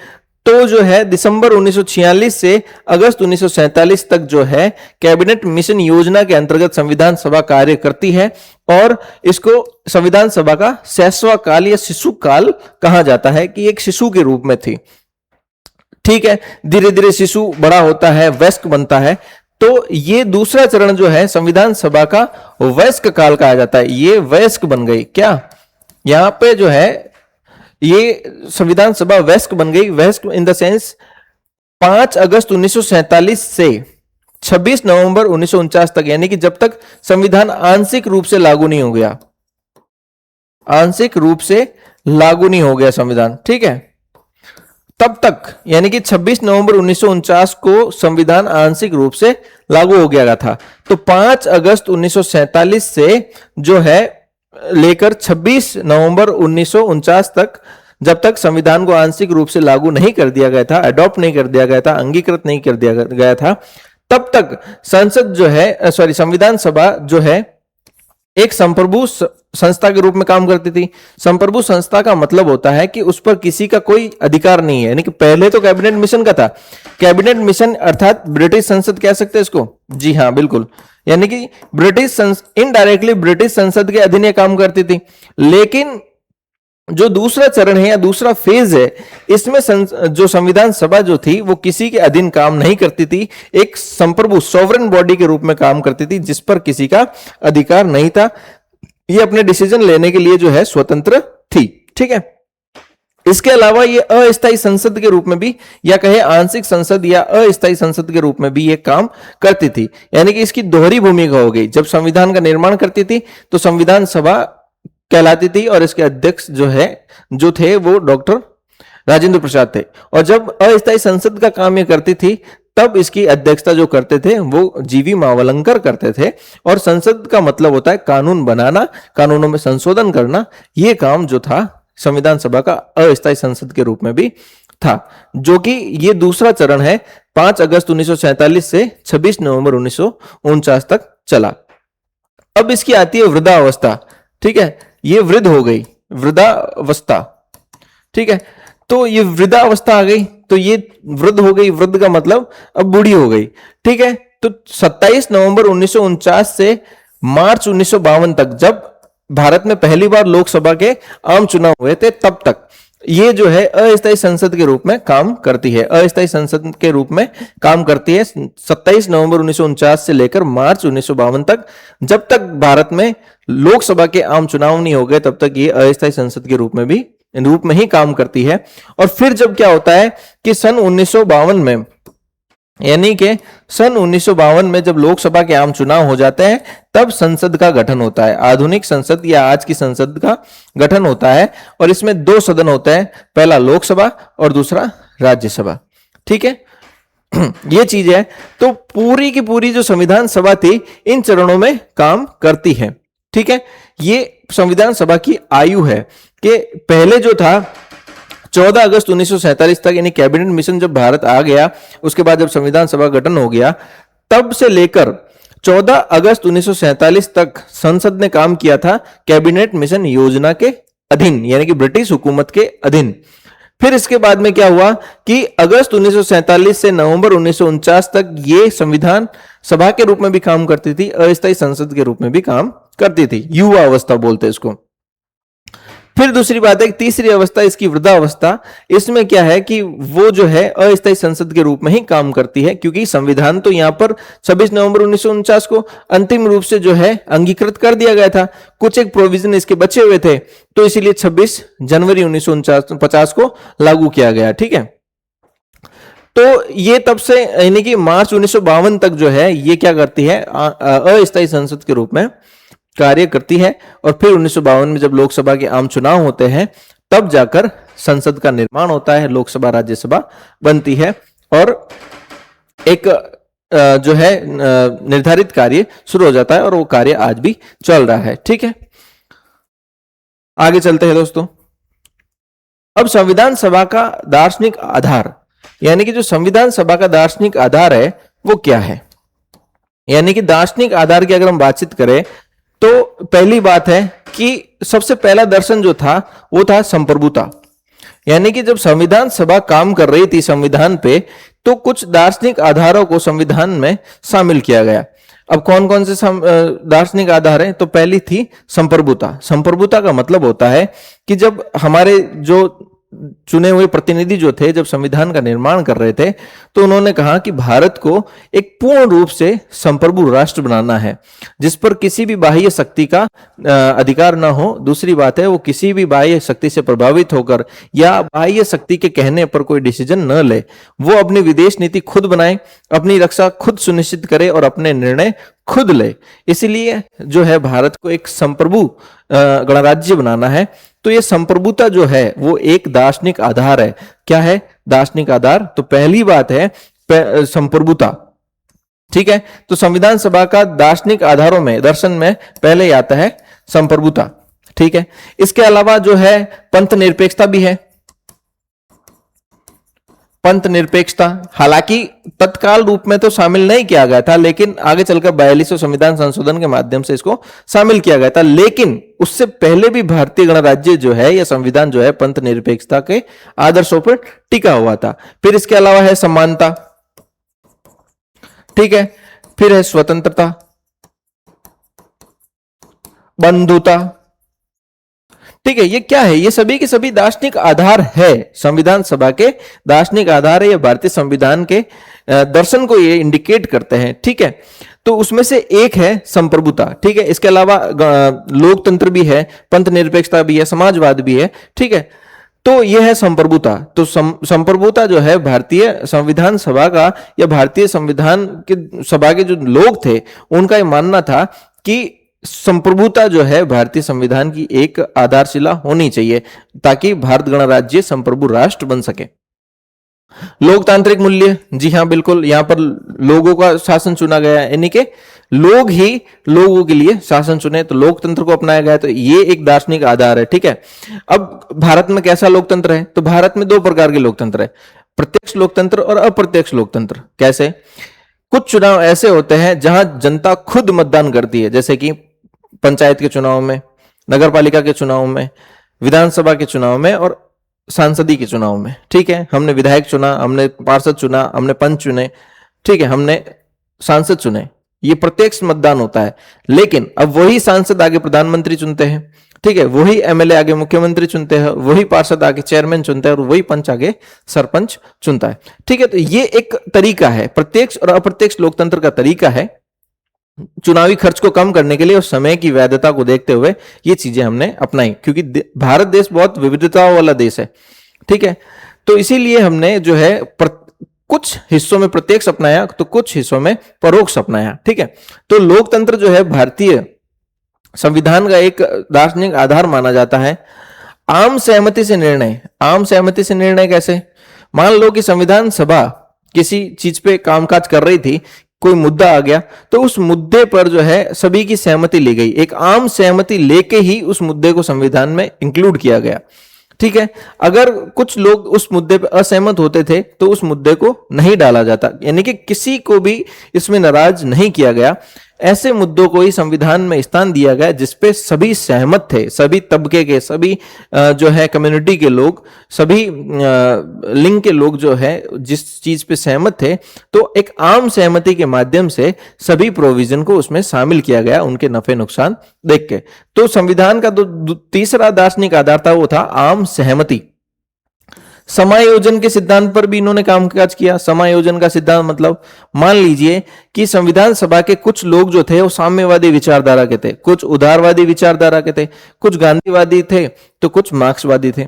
तो जो है दिसंबर 1946 से अगस्त 1947 तक जो है कैबिनेट मिशन योजना के अंतर्गत संविधान सभा कार्य करती है, और इसको संविधान सभा का शैशव काल या शिशु काल कहा जाता है कि एक शिशु के रूप में थी, ठीक है। धीरे धीरे शिशु बड़ा होता है, वयस्क बनता है। तो ये दूसरा चरण जो है संविधान सभा का वयस्क काल कहा जाता है। ये वयस्क बन गई, क्या यहां पे जो है ये संविधान सभा वयस्क बन गई। वयस्क इन द सेंस 5 अगस्त 1947 से 26 नवंबर 1949 तक, यानी कि जब तक संविधान आंशिक रूप से लागू नहीं हो गया, आंशिक रूप से लागू नहीं हो गया संविधान, ठीक है, तब तक, यानी कि 26 नवंबर 1949 को संविधान आंशिक रूप से लागू हो गया था। तो 5 अगस्त 1947 से जो है लेकर 26 नवंबर 1949 तक, जब तक संविधान को आंशिक रूप से लागू नहीं कर दिया गया था, अडॉप्ट नहीं कर दिया गया था, अंगीकृत नहीं कर दिया गया था, तब तक संसद जो है संविधान सभा जो है एक संप्रभु संस्था के रूप में काम करती थी। संप्रभु संस्था का मतलब होता है कि उस पर किसी का कोई अधिकार नहीं है। यानी कि पहले तो कैबिनेट मिशन का था, कैबिनेट मिशन अर्थात ब्रिटिश संसद कह सकते हैं इसको, जी हाँ बिल्कुल, यानी कि इनडायरेक्टली ब्रिटिश संसद के अधीन ये काम करती थी। लेकिन जो दूसरा चरण है या दूसरा फेज है, इसमें जो संविधान सभा जो थी वो किसी के अधीन काम नहीं करती थी, एक संप्रभु सॉवरेन बॉडी के रूप में काम करती थी, जिस पर किसी का अधिकार नहीं था। ये अपने डिसीजन लेने के लिए जो है स्वतंत्र थी, ठीक है। इसके अलावा ये अस्थायी संसद के रूप में भी, या कहे आंशिक संसद या अस्थायी संसद के रूप में भी ये काम करती थी। यानी कि इसकी दोहरी भूमिका हो गई। जब संविधान का निर्माण करती थी तो संविधान सभा कहलाती थी और इसके अध्यक्ष जो थे वो डॉक्टर राजेंद्र प्रसाद थे। और जब अस्थायी संसद का काम ये करती थी तब इसकी अध्यक्षता जो करते थे वो जीवी मावलंकर करते थे। और संसद का मतलब होता है कानून बनाना, कानूनों में संशोधन करना। ये काम जो था संविधान सभा का अस्थायी संसद के रूप में भी था, जो कि ये दूसरा चरण है। 5 अगस्त 1947 से 26 नवंबर 1949 तक चला। अब इसकी आती है वृद्धावस्था। ठीक है, ये वृद्ध हो गई, वृद्धावस्था। ठीक है, तो ये वृद्धावस्था आ गई, तो ये वृद्ध हो गई, वृद्ध का मतलब अब बूढ़ी हो गई। ठीक है, तो 27 नवंबर 1949 से मार्च 1952 तक, जब भारत में पहली बार लोकसभा के आम चुनाव हुए थे, तब तक ये जो है अस्थायी संसद के रूप में काम करती है। अस्थायी संसद के रूप में काम करती है 27 नवंबर 1949 से लेकर मार्च 1952 तक। जब तक भारत में लोकसभा के आम चुनाव नहीं हो गए, तब तक ये अस्थायी संसद के रूप में ही काम करती है। और फिर जब क्या होता है कि सन 1952 में, यानी कि सन 1952 में जब लोकसभा के आम चुनाव हो जाते हैं, तब संसद का गठन होता है। आधुनिक संसद या आज की संसद का गठन होता है। और इसमें 2 सदन होते हैं, पहला लोकसभा और दूसरा राज्यसभा। ठीक है, ये चीज है। तो पूरी की पूरी जो संविधान सभा थी, इन चरणों में काम करती है। ठीक है, ये संविधान सभा की आयु है कि पहले जो था 14 अगस्त 1947 तक, यानी कैबिनेट मिशन जब भारत आ गया, उसके बाद जब संविधान सभा गठन हो गया, तब से लेकर 14 अगस्त 1947 तक संसद ने काम किया था कैबिनेट मिशन योजना के अधीन, यानी कि ब्रिटिश हुकूमत के अधीन। फिर इसके बाद में क्या हुआ कि अगस्त 1947 से नवंबर 1949 तक ये संविधान सभा के रूप में भी काम करती थी, अस्थायी संसद के रूप में भी काम करती थी। युवा अवस्था बोलते इसको। फिर दूसरी बात है, तीसरी अवस्था इसकी वृद्धावस्था। इसमें क्या है कि वो जो है अस्थायी संसद के रूप में ही काम करती है, क्योंकि संविधान तो यहां पर 26 नवंबर 1949 को अंतिम रूप से जो है अंगीकृत कर दिया गया था। कुछ एक प्रोविजन इसके बचे हुए थे, तो इसीलिए 26 जनवरी 1950 को लागू किया गया। ठीक है, तो ये तब से यानी कि मार्च 1952 तक जो है ये क्या करती है, अस्थायी संसद के रूप में कार्य करती है। और फिर 1952 में जब लोकसभा के आम चुनाव होते हैं, तब जाकर संसद का निर्माण होता है, लोकसभा राज्यसभा बनती है और एक जो है निर्धारित कार्य शुरू हो जाता है, और वो कार्य आज भी चल रहा है। ठीक है, आगे चलते हैं दोस्तों। अब संविधान सभा का दार्शनिक आधार, यानी कि जो संविधान सभा का दार्शनिक आधार है वो क्या है। यानी कि दार्शनिक आधार की अगर हम बातचीत करें, तो पहली बात है कि सबसे पहला दर्शन जो था वो था संप्रभुता। यानी कि जब संविधान सभा काम कर रही थी संविधान पे, तो कुछ दार्शनिक आधारों को संविधान में शामिल किया गया। अब कौन कौन से दार्शनिक आधार हैं? तो पहली थी संप्रभुता। संप्रभुता का मतलब होता है कि जब हमारे जो चुने हुए प्रतिनिधि जो थे, जब संविधान का निर्माण कर रहे थे, तो उन्होंने कहा कि भारत को एक पूर्ण रूप से संप्रभु राष्ट्र बनाना है, जिस पर किसी भी बाह्य शक्ति का अधिकार ना हो। दूसरी बात है, वो किसी भी बाह्य शक्ति से प्रभावित होकर या बाह्य शक्ति के कहने पर कोई डिसीजन न ले। वो अपनी विदेश नीति खुद बनाए, अपनी रक्षा खुद सुनिश्चित करे और अपने निर्णय खुद ले। इसलिए जो है भारत को एक संप्रभु गणराज्य बनाना है। तो ये संप्रभुता जो है वो एक दार्शनिक आधार है। क्या है दार्शनिक आधार? तो पहली बात है संप्रभुता। ठीक है, तो संविधान सभा का दार्शनिक आधारों में, दर्शन में पहले आता है संप्रभुता। ठीक है, इसके अलावा जो है पंथ निरपेक्षता भी है। पंथ निरपेक्षता हालांकि तत्काल रूप में तो शामिल नहीं किया गया था, लेकिन आगे चलकर 42वें संविधान संशोधन के माध्यम से इसको शामिल किया गया था। लेकिन उससे पहले भी भारतीय गणराज्य जो है या संविधान जो है पंथ निरपेक्षता के आदर्शों पर टिका हुआ था। फिर इसके अलावा है समानता। ठीक है, फिर है स्वतंत्रता, बंधुता। ठीक है, ये क्या है? ये सभी के सभी दार्शनिक आधार है, संविधान सभा के दार्शनिक आधार है, या भारतीय संविधान के दर्शन को ये इंडिकेट करते हैं। ठीक है, तो उसमें से एक है संप्रभुता। ठीक है, इसके अलावा लोकतंत्र भी है, पंथ निरपेक्षता भी है, समाजवाद भी है। ठीक है, तो यह है संप्रभुता। तो संप्रभुता जो है भारतीय संविधान सभा का या भारतीय संविधान के सभा के जो लोग थे, उनका ये मानना था कि संप्रभुता जो है भारतीय संविधान की एक आधारशिला होनी चाहिए, ताकि भारत गणराज्य संप्रभु राष्ट्र बन सके। लोकतांत्रिक मूल्य, जी हाँ बिल्कुल, यहां पर लोगों का शासन चुना गया है, यानी कि लोग ही लोगों के लिए शासन चुने, तो लोकतंत्र को अपनाया गया, तो ये एक दार्शनिक आधार है। ठीक है, अब भारत में कैसा लोकतंत्र है, तो भारत में दो प्रकार के लोकतंत्र है, प्रत्यक्ष लोकतंत्र और अप्रत्यक्ष लोकतंत्र। कैसे? कुछ चुनाव ऐसे होते हैं जहां जनता खुद मतदान करती है, जैसे कि पंचायत के चुनाव में, नगर पालिका के चुनाव में, विधानसभा के चुनाव में और सांसदीय के चुनाव में। ठीक है, हमने विधायक चुना, हमने पार्षद चुना, हमने पंच चुने, ठीक है, हमने सांसद चुने, ये प्रत्यक्ष मतदान होता है। लेकिन अब वही सांसद आगे प्रधानमंत्री चुनते हैं, ठीक है, वही एमएलए आगे मुख्यमंत्री चुनते हैं, वही पार्षद आगे चेयरमैन चुनते हैं और वही पंच आगे सरपंच चुनता है। ठीक है, तो ये एक तरीका है, प्रत्यक्ष और अप्रत्यक्ष लोकतंत्र का तरीका है, चुनावी खर्च को कम करने के लिए और समय की वैधता को देखते हुए ये चीजें हमने अपनाई, क्योंकि भारत देश बहुत विविधताओं वाला देश है। ठीक है, तो इसीलिए हमने जो है कुछ हिस्सों में प्रत्यक्ष अपनाया तो कुछ हिस्सों में परोक्ष अपनाया। ठीक है, तो लोकतंत्र जो है भारतीय संविधान का एक दार्शनिक आधार माना जाता है। आम सहमति से निर्णय, आम सहमति से निर्णय कैसे? मान लो कि संविधान सभा किसी चीज पे कामकाज कर रही थी, कोई मुद्दा आ गया, तो उस मुद्दे पर जो है सभी की सहमति ली गई, एक आम सहमति लेके ही उस मुद्दे को संविधान में इंक्लूड किया गया। ठीक है, अगर कुछ लोग उस मुद्दे पर असहमत होते थे तो उस मुद्दे को नहीं डाला जाता, यानी कि किसी को भी इसमें नाराज नहीं किया गया। ऐसे मुद्दों को ही संविधान में स्थान दिया गया जिसपे सभी सहमत थे, सभी तबके के, सभी जो है कम्युनिटी के लोग, सभी लिंग के लोग जो है जिस चीज पे सहमत थे, तो एक आम सहमति के माध्यम से सभी प्रोविजन को उसमें शामिल किया गया, उनके नफे नुकसान देख के। तो संविधान का तीसरा दार्शनिक आधार था वो था आम सहमति। समायोजन के सिद्धांत पर भी इन्होंने कामकाज किया। समायोजन का सिद्धांत मतलब, मान लीजिए कि संविधान सभा के कुछ लोग जो थे वो साम्यवादी विचारधारा के थे, कुछ उदारवादी विचारधारा के थे, कुछ गांधीवादी थे तो कुछ मार्क्सवादी थे।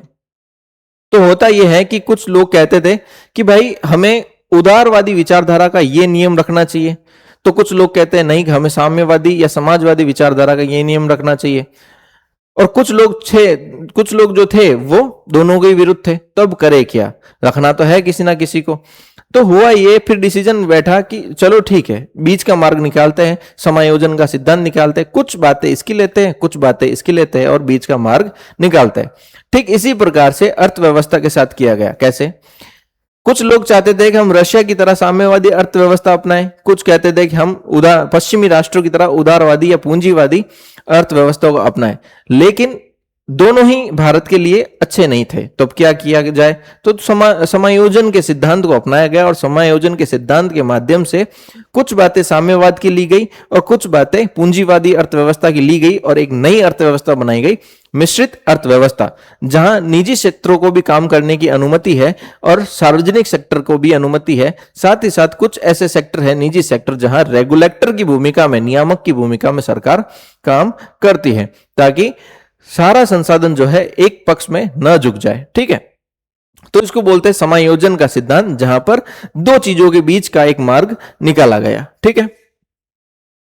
तो होता यह है कि कुछ लोग कहते थे कि भाई हमें उदारवादी विचारधारा का ये नियम रखना चाहिए, तो कुछ लोग कहते हैं नहीं, हमें साम्यवादी या समाजवादी विचारधारा का ये नियम रखना चाहिए। और कुछ लोग जो थे वो दोनों के विरुद्ध थे। तो अब करे क्या, रखना तो है किसी ना किसी को। तो हुआ ये, फिर डिसीजन बैठा कि चलो ठीक है, बीच का मार्ग निकालते हैं, समायोजन का सिद्धांत निकालते हैं, कुछ बातें इसकी लेते हैं, कुछ बातें इसकी लेते हैं और बीच का मार्ग निकालते हैं। ठीक इसी प्रकार से अर्थव्यवस्था के साथ किया गया। कैसे? कुछ लोग चाहते थे कि हम रशिया की तरह साम्यवादी अर्थव्यवस्था अपनाएं, कुछ कहते थे कि हम पश्चिमी राष्ट्रों की तरह उदारवादी या पूंजीवादी अर्थव्यवस्था को अपनाएं, लेकिन दोनों ही भारत के लिए अच्छे नहीं थे। तो अब क्या किया जाए? तो समायोजन के सिद्धांत को अपनाया गया और समायोजन के सिद्धांत के माध्यम से कुछ बातें साम्यवाद की ली गई और कुछ बातें पूंजीवादी अर्थव्यवस्था की ली गई और एक नई अर्थव्यवस्था बनाई गई, मिश्रित अर्थव्यवस्था, जहां निजी सेक्टरों को भी काम करने की अनुमति है और सार्वजनिक सेक्टर को भी अनुमति है। साथ ही साथ कुछ ऐसे सेक्टर है, निजी सेक्टर, जहां रेगुलेटर की भूमिका में, नियामक की भूमिका में सरकार काम करती है, ताकि सारा संसाधन जो है एक पक्ष में न झुक जाए। ठीक है, तो इसको बोलते हैं समायोजन का सिद्धांत, जहां पर दो चीजों के बीच का एक मार्ग निकाला गया। ठीक है,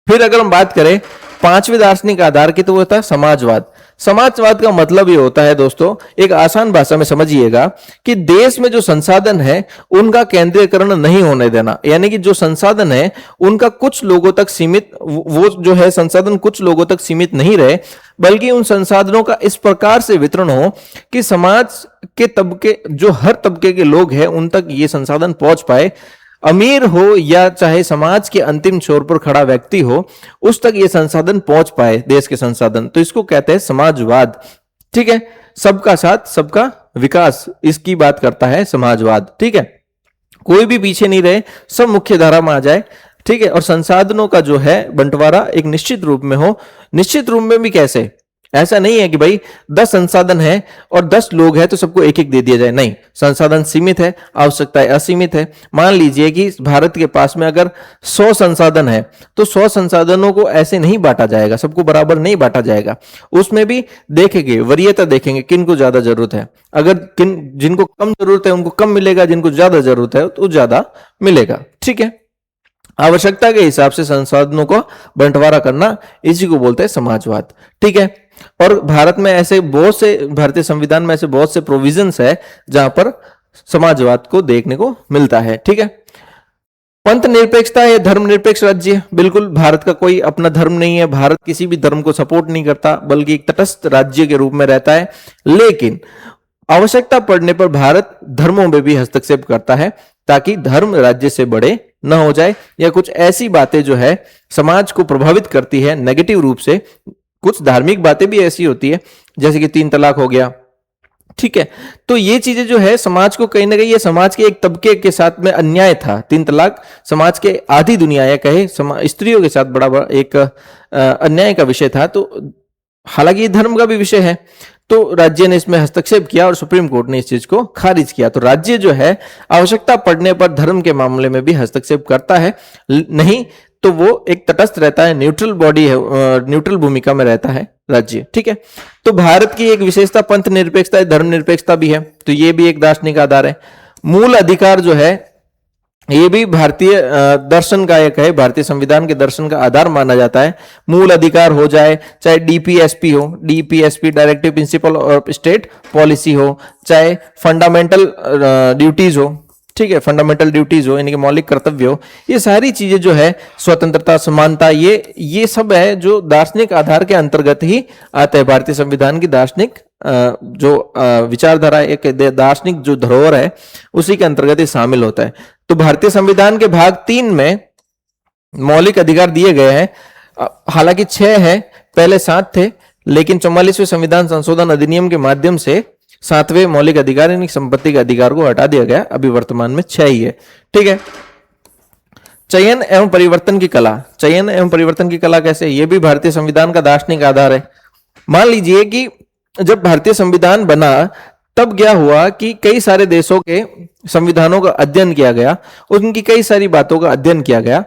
फिर अगर हम बात करें पांचवें दार्शनिक आधार की, तो वो होता है समाजवाद। समाजवाद का मतलब ये होता है दोस्तों, एक आसान भाषा में समझिएगा, कि देश में जो संसाधन है उनका केंद्रीयकरण नहीं होने देना, यानी कि जो संसाधन है उनका कुछ लोगों तक सीमित, वो जो है संसाधन कुछ लोगों तक सीमित नहीं रहे, बल्कि उन संसाधनों का इस प्रकार से वितरण हो कि समाज के तबके, जो हर तबके के लोग हैं, उन तक ये संसाधन पहुंच पाए। अमीर हो या चाहे समाज के अंतिम छोर पर खड़ा व्यक्ति हो, उस तक ये संसाधन पहुंच पाए, देश के संसाधन, तो इसको कहते हैं समाजवाद। ठीक है, सबका साथ सबका विकास, इसकी बात करता है समाजवाद। ठीक है, कोई भी पीछे नहीं रहे, सब मुख्य धारा में आ जाए। ठीक है, और संसाधनों का जो है बंटवारा एक निश्चित रूप में हो। निश्चित रूप में भी कैसे? ऐसा नहीं है कि भाई 10 संसाधन है और 10 लोग हैं तो सबको एक एक दे दिया जाए, नहीं, संसाधन सीमित है, आवश्यकताएं असीमित है। मान लीजिए कि भारत के पास में अगर 100 संसाधन है तो 100 संसाधनों को ऐसे नहीं बांटा जाएगा, सबको बराबर नहीं बांटा जाएगा। उसमें भी देखेंगे, वरीयता देखेंगे, किन को ज्यादा जरूरत है। अगर जिनको कम जरूरत है उनको कम मिलेगा, जिनको ज्यादा जरूरत है तो ज्यादा मिलेगा। ठीक है, आवश्यकता के हिसाब से संसाधनों को बंटवारा करना, इसी को बोलते हैं समाजवाद। ठीक है, और भारत में ऐसे बहुत से, भारतीय संविधान में ऐसे बहुत से प्रोविजंस है जहां पर समाजवाद को देखने को मिलता है। ठीक है, पंथ निरपेक्षता या धर्मनिरपेक्ष राज्य, बिल्कुल भारत का कोई अपना धर्म नहीं है, भारत किसी भी धर्म को सपोर्ट नहीं करता बल्कि एक तटस्थ राज्य के रूप में रहता है, लेकिन आवश्यकता पड़ने पर भारत धर्मों में भी हस्तक्षेप करता है ताकि धर्म राज्य से बड़े न हो जाए, या कुछ ऐसी बातें जो है समाज को प्रभावित करती है नेगेटिव रूप से, कुछ धार्मिक बातें भी ऐसी होती है जैसे कि 3 तलाक हो गया। ठीक है, तो ये चीजें जो है समाज को कहीं ना कहीं, ये समाज के एक तबके के साथ में अन्याय था। 3 तलाक समाज के आधी दुनिया या कहे स्त्रियों के साथ बड़ा एक अन्याय का विषय था। तो हालांकि ये धर्म का भी विषय है, तो राज्य ने इसमें हस्तक्षेप किया और सुप्रीम कोर्ट ने इस चीज को खारिज किया। तो राज्य जो है आवश्यकता पड़ने पर धर्म के मामले में भी हस्तक्षेप करता है, नहीं तो वो एक तटस्थ रहता है, न्यूट्रल बॉडी है, न्यूट्रल भूमिका में रहता है राज्य। ठीक है, तो भारत की एक विशेषता पंथ निरपेक्षता, धर्म निरपेक्षता भी है, तो ये भी एक दार्शनिक आधार है। मूल अधिकार जो है ये भी भारतीय दर्शन का एक है, भारतीय संविधान के दर्शन का आधार माना जाता है। मूल अधिकार हो जाए, चाहे डीपीएसपी हो, DPSP directive principle of state policy हो, चाहे फंडामेंटल ड्यूटीज हो, ठीक है, फंडामेंटल ड्यूटीज हो यानी कि मौलिक कर्तव्य हो, ये सारी चीजें जो है, स्वतंत्रता, समानता, ये सब है जो दार्शनिक आधार के अंतर्गत ही आते हैं। भारतीय संविधान की दार्शनिक जो विचारधारा, एक दार्शनिक जो धरोहर है, उसी के अंतर्गत ही शामिल होता है। तो भारतीय संविधान के भाग 3 में मौलिक अधिकार दिए गए हैं, हालांकि 6 है, पहले 7 थे, लेकिन 44वें संविधान संशोधन अधिनियम के माध्यम से 7वें मौलिक अधिकार यानी संपत्ति के अधिकार को हटा दिया गया, अभी वर्तमान में 6 ही है। ठीक है, चयन एवं परिवर्तन की कला, चयन एवं परिवर्तन की कला कैसे, यह भी भारतीय संविधान का दार्शनिक आधार है। मान लीजिए कि जब भारतीय संविधान बना तब क्या हुआ कि कई सारे देशों के संविधानों का अध्ययन किया गया, उनकी कई सारी बातों का अध्ययन किया गया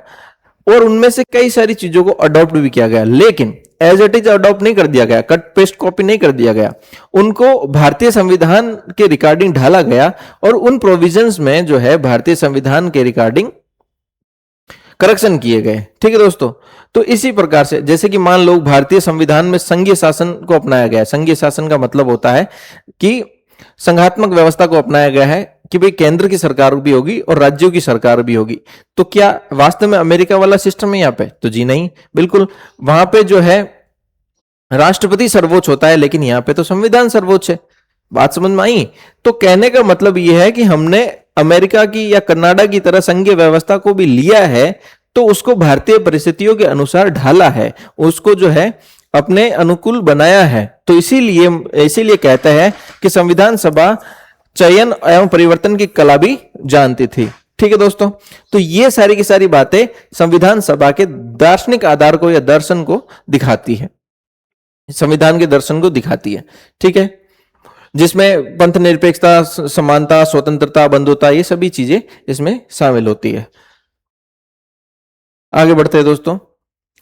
और उनमें से कई सारी चीजों को अडॉप्ट भी किया गया, लेकिन एज इट इज अडॉप्ट नहीं कर दिया गया, कट पेस्ट कॉपी नहीं कर दिया गया, उनको भारतीय संविधान के रिगार्डिंग ढाला गया और उन प्रोविजंस में जो है भारतीय संविधान के रिगार्डिंग करेक्शन किए गए। ठीक है दोस्तों, तो इसी प्रकार से जैसे कि मान लो भारतीय संविधान में संघीय शासन को अपनाया गया है। संघीय शासन का मतलब होता है कि संघात्मक व्यवस्था को अपनाया गया है कि भाई केंद्र की सरकार भी होगी और राज्यों की सरकार भी होगी। तो क्या वास्तव में अमेरिका वाला सिस्टम है यहाँ पे? तो जी नहीं, बिल्कुल वहां पे जो है राष्ट्रपति सर्वोच्च होता है, लेकिन यहाँ पे तो संविधान सर्वोच्च है। बात समझ में आई? तो कहने का मतलब यह है कि हमने अमेरिका की या कनाडा की तरह संघीय व्यवस्था को भी लिया है, तो उसको भारतीय परिस्थितियों के अनुसार ढाला है, उसको जो है अपने अनुकूल बनाया है। तो इसीलिए कहते हैं कि संविधान सभा चयन एवं परिवर्तन की कला भी जानती थी। ठीक है दोस्तों, तो ये सारी की सारी बातें संविधान सभा के दार्शनिक आधार को या दर्शन को दिखाती है, संविधान के दर्शन को दिखाती है। ठीक है, जिसमें पंथ निरपेक्षता, समानता, स्वतंत्रता, बंधुता, ये सभी चीजें इसमें शामिल होती है। आगे बढ़ते हैं दोस्तों,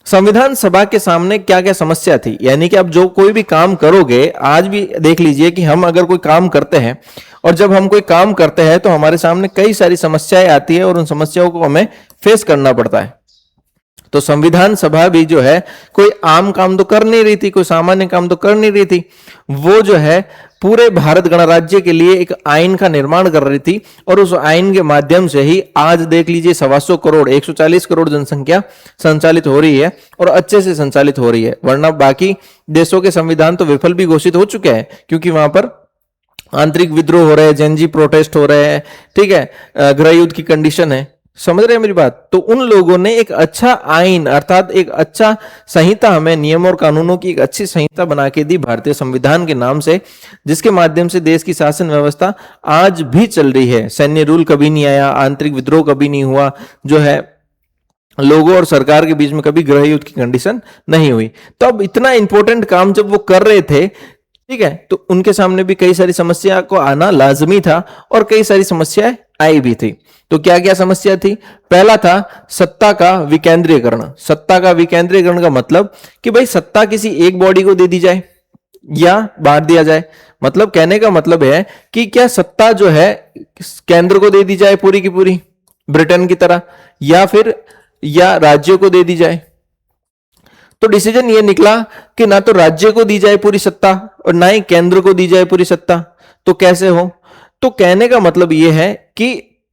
संविधान सभा के सामने क्या क्या समस्या थी, यानी कि अब जो कोई भी काम करोगे, आज भी देख लीजिए कि हम अगर कोई काम करते हैं और जब हम कोई काम करते हैं तो हमारे सामने कई सारी समस्याएं आती है और उन समस्याओं को हमें फेस करना पड़ता है। तो संविधान सभा भी जो है कोई आम काम तो कर नहीं रही थी, कोई सामान्य काम तो कर नहीं रही थी, वो जो है पूरे भारत गणराज्य के लिए एक आइन का निर्माण कर रही थी और उस आइन के माध्यम से ही आज देख लीजिए 125 करोड़ 140 करोड़ जनसंख्या संचालित हो रही है और अच्छे से संचालित हो रही है। वरना बाकी देशों के संविधान तो विफल भी घोषित हो चुके हैं, क्योंकि वहां पर आंतरिक विद्रोह हो रहे हैं, जेनजी प्रोटेस्ट हो रहे हैं, ठीक है, गृह युद्ध की कंडीशन है। समझ रहे हैं मेरी बात? तो उन लोगों ने एक अच्छा आइन अर्थात एक अच्छा संहिता, हमें नियम और कानूनों की एक अच्छी संहिता बना के दी भारतीय संविधान के नाम से, जिसके माध्यम से देश की शासन व्यवस्था आज भी चल रही है। सैन्य रूल कभी नहीं आया, आंतरिक विद्रोह कभी नहीं हुआ, जो है लोगों और सरकार के बीच में कभी गृह युद्ध की कंडीशन नहीं हुई। तो अब इतना इंपॉर्टेंट काम जब वो कर रहे थे, ठीक है, तो उनके सामने भी कई सारी समस्या को आना लाजमी था और कई सारी समस्याएं आई भी थी। तो क्या क्या समस्या थी? पहला था सत्ता का विकेंद्रीकरण। सत्ता का विकेंद्रीकरण का मतलब कि भाई सत्ता किसी एक बॉडी को दे दी जाए या बांट दिया जाए। मतलब कहने का मतलब है कि क्या सत्ता जो है केंद्र को दे दी जाए पूरी की पूरी ब्रिटेन की तरह, या राज्यों को दे दी जाए। तो डिसीजन ये निकला कि ना तो राज्य को दी जाए पूरी सत्ता और ना ही केंद्र को दी जाए पूरी सत्ता। तो कैसे हो? तो कहने का मतलब यह है कि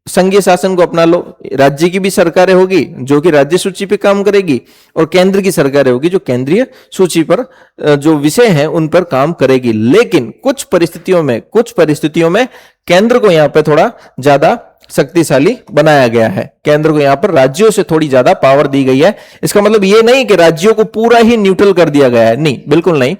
संघीय शासन को अपना लो, राज्य की भी सरकारें होगी जो कि राज्य सूची पे काम करेगी, और केंद्र की सरकारें होगी जो केंद्रीय सूची पर जो विषय हैं उन पर काम करेगी। लेकिन कुछ परिस्थितियों में केंद्र को यहां पे थोड़ा ज्यादा शक्तिशाली बनाया गया है, केंद्र को यहां पर राज्यों से थोड़ी ज्यादा पावर दी गई है। इसका मतलब यह नहीं कि राज्यों को पूरा ही न्यूट्रल कर दिया गया है, नहीं, बिल्कुल नहीं,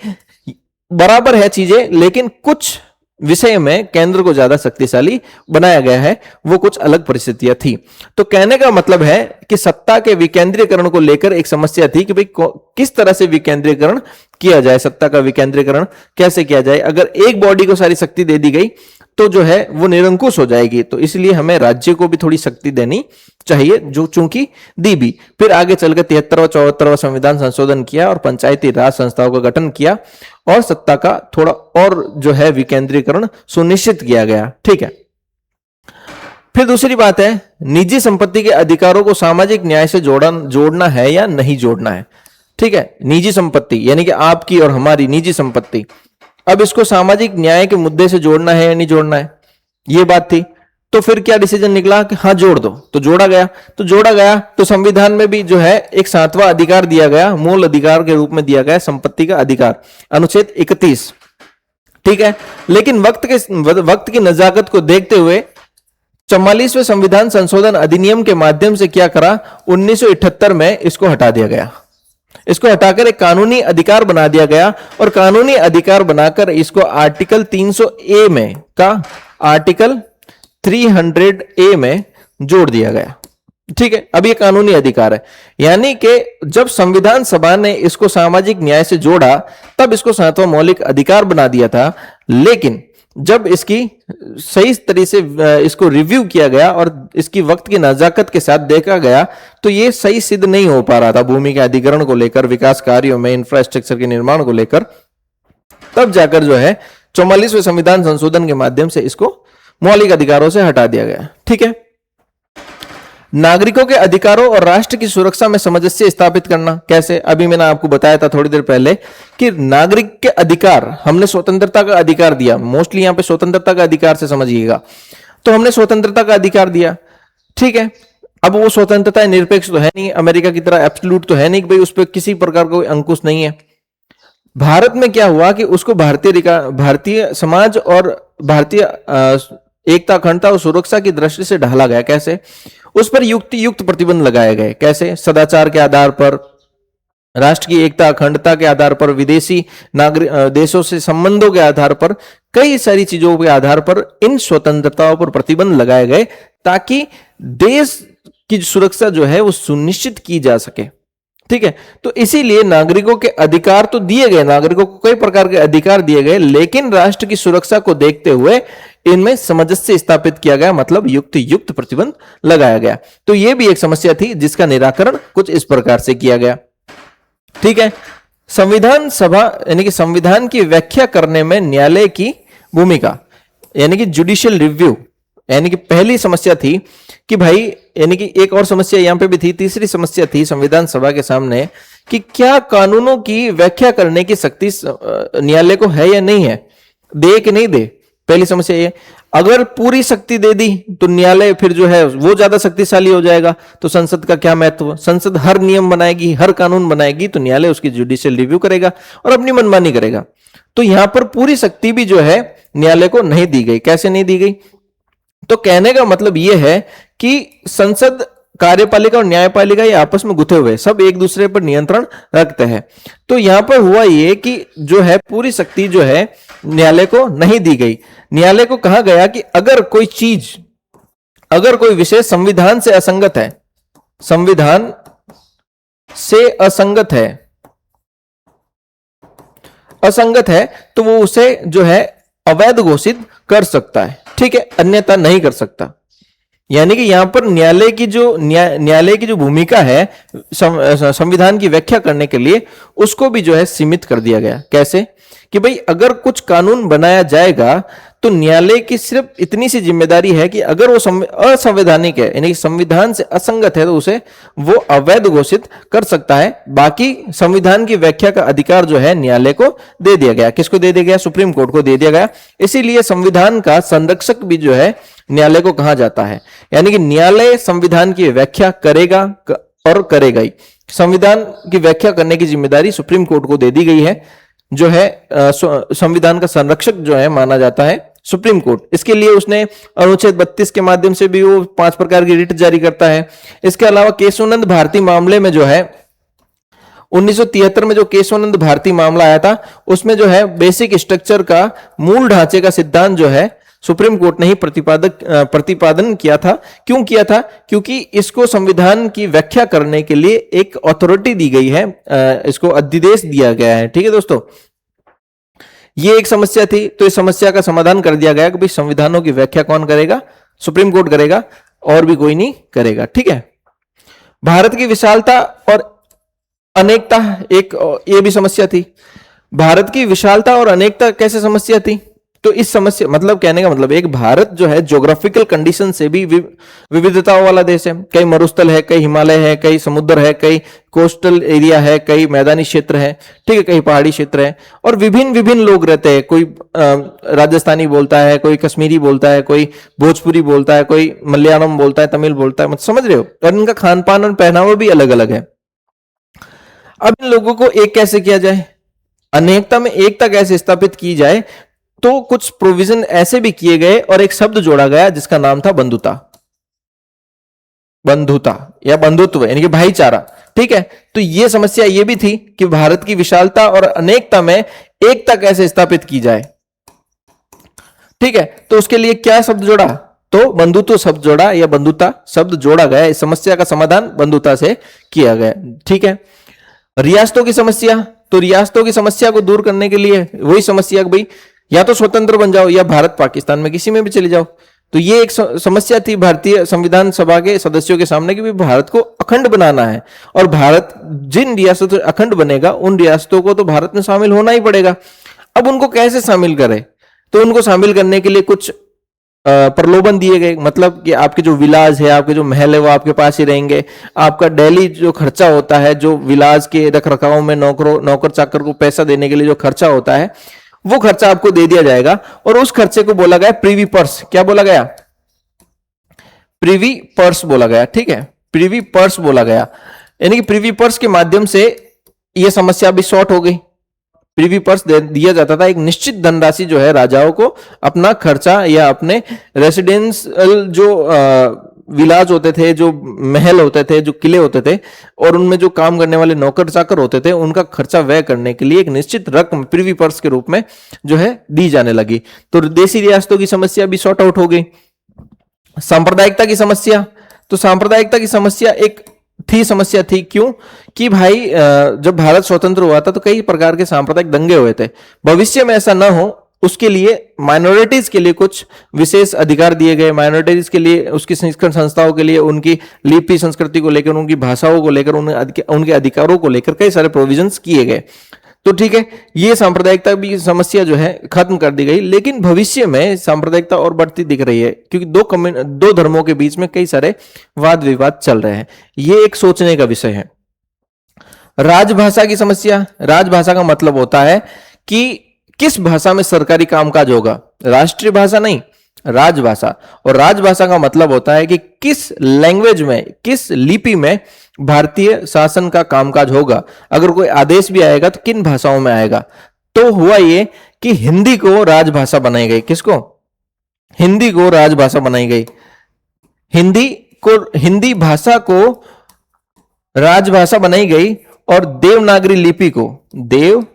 बराबर है चीजें, लेकिन कुछ विषय में केंद्र को ज्यादा शक्तिशाली बनाया गया है, वो कुछ अलग परिस्थितियां थी। तो कहने का मतलब है कि सत्ता के विकेंद्रीकरण को लेकर एक समस्या थी कि भाई किस तरह से विकेंद्रीकरण किया जाए, सत्ता का विकेंद्रीकरण कैसे किया जाए। अगर एक बॉडी को सारी शक्ति दे दी गई तो जो है वो निरंकुश हो जाएगी, तो इसलिए हमें राज्य को भी थोड़ी शक्ति देनी चाहिए, जो चूंकि दी भी। फिर आगे चलकर 73वां 74वां संविधान संशोधन किया और पंचायती राज संस्थाओं का गठन किया और सत्ता का थोड़ा और जो है विकेंद्रीकरण सुनिश्चित किया गया। ठीक है, फिर दूसरी बात है, निजी संपत्ति के अधिकारों को सामाजिक न्याय से जोड़ना है या नहीं जोड़ना है। ठीक है, निजी संपत्ति यानी कि आपकी और हमारी निजी संपत्ति, अब इसको सामाजिक न्याय के मुद्दे से जोड़ना है या नहीं जोड़ना है, ये बात थी। तो फिर क्या डिसीजन निकला कि हाँ जोड़ दो, तो जोड़ा गया। तो संविधान में भी जो है एक 7वां अधिकार दिया गया, मूल अधिकार के रूप में दिया गया संपत्ति का अधिकार, अनुच्छेद 31। ठीक है, लेकिन वक्त की नजाकत को देखते हुए 44वें संविधान संशोधन अधिनियम के माध्यम से क्या करा, 1978 में इसको हटा दिया गया। इसको हटाकर एक कानूनी अधिकार बना दिया गया और कानूनी अधिकार बनाकर इसको आर्टिकल 300A में का आर्टिकल 300A में जोड़ दिया गया। ठीक है, अब ये कानूनी अधिकार है, यानी कि जब संविधान सभा ने इसको सामाजिक न्याय से जोड़ा तब इसको 7वां मौलिक अधिकार बना दिया था, लेकिन जब इसकी सही तरीके से इसको रिव्यू किया गया और इसकी वक्त की नजाकत के साथ देखा गया तो ये सही सिद्ध नहीं हो पा रहा था भूमि के अधिग्रहण को लेकर, विकास कार्यों में इंफ्रास्ट्रक्चर के निर्माण को लेकर, तब जाकर जो है 44वें संविधान संशोधन के माध्यम से इसको मौलिक अधिकारों से हटा दिया गया। ठीक है, नागरिकों के अधिकारों और राष्ट्र की सुरक्षा में सामंजस्य स्थापित करना कैसे, अभी मैंने आपको बताया था थोड़ी देर पहले कि नागरिक के अधिकार, हमने स्वतंत्रता का अधिकार दिया, मोस्टली यहां पे स्वतंत्रता का अधिकार से समझिएगा, तो हमने स्वतंत्रता का अधिकार दिया। ठीक है, अब वो स्वतंत्रता निरपेक्ष तो है नहीं, अमेरिका की तरह एब्सोल्यूट तो है नहीं कि भाई उस पर किसी प्रकार का कोई अंकुश नहीं है। भारत में क्या हुआ कि उसको भारतीय समाज और भारतीय एकता, अखंडता और सुरक्षा की दृष्टि से ढाला गया। कैसे, उस पर युक्त प्रतिबंध लगाए गए। कैसे, सदाचार के आधार पर, राष्ट्र की एकता अखंडता के आधार पर, विदेशी देशों से संबंधों के आधार पर, कई सारी चीजों के आधार पर इन स्वतंत्रताओं पर प्रतिबंध लगाए गए ताकि देश की सुरक्षा जो है वो सुनिश्चित की जा सके। ठीक है, तो इसीलिए नागरिकों के अधिकार तो दिए गए, नागरिकों को कई प्रकार के अधिकार दिए गए, लेकिन राष्ट्र की सुरक्षा को देखते हुए इनमें सामंजस्य स्थापित किया गया, मतलब युक्त प्रतिबंध लगाया गया। तो यह भी एक समस्या थी जिसका निराकरण कुछ इस प्रकार से किया गया। ठीक है, संविधान सभा यानी कि संविधान की व्याख्या करने में न्यायालय की भूमिका, यानी कि जुडिशियल रिव्यू, यानी कि पहली समस्या थी कि भाई, यानी कि एक और समस्या यहां पे भी थी, तीसरी समस्या थी संविधान सभा के सामने कि क्या कानूनों की व्याख्या करने की शक्ति न्यायालय को है या नहीं है, दे कि नहीं दे। पहली समस्या ये, अगर पूरी शक्ति दे दी तो न्यायालय फिर जो है वो ज्यादा शक्तिशाली हो जाएगा, तो संसद का क्या महत्व, संसद हर नियम बनाएगी, हर कानून बनाएगी, तो न्यायालय उसकी जुडिशियल रिव्यू करेगा और अपनी मनमानी करेगा। तो यहां पर पूरी शक्ति भी जो है न्यायालय को नहीं दी गई। कैसे नहीं दी गई, तो कहने का मतलब यह है कि संसद, कार्यपालिका और न्यायपालिका ये आपस में गुथे हुए, सब एक दूसरे पर नियंत्रण रखते हैं। तो यहां पर हुआ ये कि जो है पूरी शक्ति जो है न्यायालय को नहीं दी गई। न्यायालय को कहा गया कि अगर कोई विषय संविधान से असंगत है, संविधान से असंगत है तो वो उसे जो है अवैध घोषित कर सकता है। ठीक है, अन्यथा नहीं कर सकता। यानी कि यहां पर न्यायालय की जो भूमिका है संविधान की व्याख्या करने के लिए, उसको भी जो है सीमित कर दिया गया। कैसे कि भाई अगर कुछ कानून बनाया जाएगा तो न्यायालय की सिर्फ इतनी सी जिम्मेदारी है कि अगर वो असंवैधानिक है, यानी संविधान से असंगत है, तो उसे वो अवैध घोषित कर सकता है। बाकी संविधान की व्याख्या का अधिकार जो है न्यायालय को दे दिया गया। किसको दे दिया गया? सुप्रीम कोर्ट को दे दिया गया। इसीलिए संविधान का संरक्षक भी जो है न्यायालय को कहा जाता है। यानी कि न्यायालय संविधान की व्याख्या करेगा और करेगा ही। संविधान की व्याख्या करने की जिम्मेदारी सुप्रीम कोर्ट को दे दी गई है, जो है संविधान का संरक्षक जो है माना जाता है सुप्रीम कोर्ट। इसके लिए उसने अनुच्छेद 32 के माध्यम से भी वो 5 प्रकार की रिट जारी करता है। इसके अलावा केशवानंद भारती मामले में जो है 1973 में जो केशवानंद भारती मामला आया था, उसमें जो है बेसिक स्ट्रक्चर का, मूल ढांचे का सिद्धांत जो है सुप्रीम कोर्ट ने ही प्रतिपादन किया था। क्यों किया था? क्योंकि इसको संविधान की व्याख्या करने के लिए एक अथॉरिटी दी गई है, इसको अध्यादेश दिया गया है। ठीक है दोस्तों, ये एक समस्या थी, तो इस समस्या का समाधान कर दिया गया कि भाई संविधानों की व्याख्या कौन करेगा? सुप्रीम कोर्ट करेगा, और भी कोई नहीं करेगा। ठीक है। भारत की विशालता और अनेकता, एक ये भी समस्या थी। भारत की विशालता और अनेकता कैसे समस्या थी? तो इस समस्या, मतलब कहने का मतलब, एक भारत जो है ज्योग्राफिकल कंडीशन से भी विविधताओं वाला देश है। कई मरुस्थल है, कई हिमालय है, कई समुद्र है, कई कोस्टल एरिया है, कई मैदानी क्षेत्र है, ठीक है, कई पहाड़ी क्षेत्र है, और विभिन्न विभिन्न लोग रहते हैं। कोई राजस्थानी बोलता है, कोई कश्मीरी बोलता है, कोई भोजपुरी बोलता है, कोई मलयालम बोलता है, तमिल बोलता है, मतलब समझ रहे हो। और इनका खान पान और पहनावा भी अलग अलग है। अब इन लोगों को एक कैसे किया जाए, अनेकता में एकता कैसे स्थापित की जाए? तो कुछ प्रोविजन ऐसे भी किए गए और एक शब्द जोड़ा गया जिसका नाम था बंधुता। बंधुता या बंधुत्व, यानी कि भाईचारा। ठीक है। तो यह समस्या यह भी थी कि भारत की विशालता और अनेकता में एकता कैसे स्थापित की जाए। ठीक है। तो उसके लिए क्या शब्द जोड़ा? तो बंधुत्व शब्द जोड़ा या बंधुता शब्द जोड़ा गया। इस समस्या का समाधान बंधुता से किया गया। ठीक है। रियासतों की समस्या, तो रियासतों की समस्या को दूर करने के लिए वही समस्या, भाई या तो स्वतंत्र बन जाओ या भारत पाकिस्तान में किसी में भी चले जाओ। तो ये एक समस्या थी भारतीय संविधान सभा के सदस्यों के सामने कि भारत को अखंड बनाना है, और भारत जिन रियासतों से अखंड बनेगा उन रियासतों को तो भारत में शामिल होना ही पड़ेगा। अब उनको कैसे शामिल करें? तो उनको शामिल करने के लिए कुछ प्रलोभन दिए गए, मतलब कि आपके जो विलास है, आपके जो महल है, वो आपके पास ही रहेंगे। आपका डेली जो खर्चा होता है, जो विलास के रख रखाव में नौकर चाकर को पैसा देने के लिए जो खर्चा होता है, वो खर्चा आपको दे दिया जाएगा। और उस खर्चे को बोला गया प्रीवी पर्स। क्या बोला गया? प्रीवी पर्स बोला गया। ठीक है, प्रीवी पर्स बोला गया, यानी कि प्रीवी पर्स के माध्यम से यह समस्या भी सॉर्ट हो गई। प्रीवी पर्स दिया जाता था, एक निश्चित धनराशि जो है राजाओं को अपना खर्चा या अपने रेसिडेंशियल जो विलास होते थे, जो महल होते थे, जो किले होते थे, और उनमें जो काम करने वाले नौकर चाकर होते थे, उनका खर्चा व्यय करने के लिए एक निश्चित रकम प्रीवी पर्स के रूप में जो है दी जाने लगी। तो देशी रियासतों की समस्या भी सॉर्ट आउट हो गई। सांप्रदायिकता की समस्या, तो सांप्रदायिकता की समस्या एक समस्या थी। क्यों? कि भाई जब भारत स्वतंत्र हुआ था तो कई प्रकार के सांप्रदायिक दंगे हुए थे। भविष्य में ऐसा ना हो उसके लिए माइनॉरिटीज के लिए कुछ विशेष अधिकार दिए गए। माइनॉरिटीज के लिए, उसकी शिक्षण संस्थाओं के लिए, उनकी लिपि संस्कृति को लेकर, उनकी भाषाओं को लेकर, उनके अधिकारों को लेकर कई सारे प्रोविजंस किए गए। तो ठीक है, ये सांप्रदायिकता भी समस्या जो है खत्म कर दी गई। लेकिन भविष्य में सांप्रदायिकता और बढ़ती दिख रही है, क्योंकि दो धर्मों के बीच में कई सारे वाद विवाद चल रहे हैं। ये एक सोचने का विषय है। राजभाषा की समस्या, राजभाषा का मतलब होता है कि किस भाषा में सरकारी कामकाज होगा। राष्ट्रीय भाषा नहीं, राजभाषा। और राजभाषा का मतलब होता है कि किस लैंग्वेज में, किस लिपि में भारतीय शासन का कामकाज होगा। अगर कोई आदेश भी आएगा तो किन भाषाओं में आएगा। तो हुआ ये कि हिंदी को राजभाषा बनाई गई। किसको? हिंदी को राजभाषा बनाई गई। हिंदी भाषा को राजभाषा बनाई गई, और देवनागरी लिपि को, देवनागरी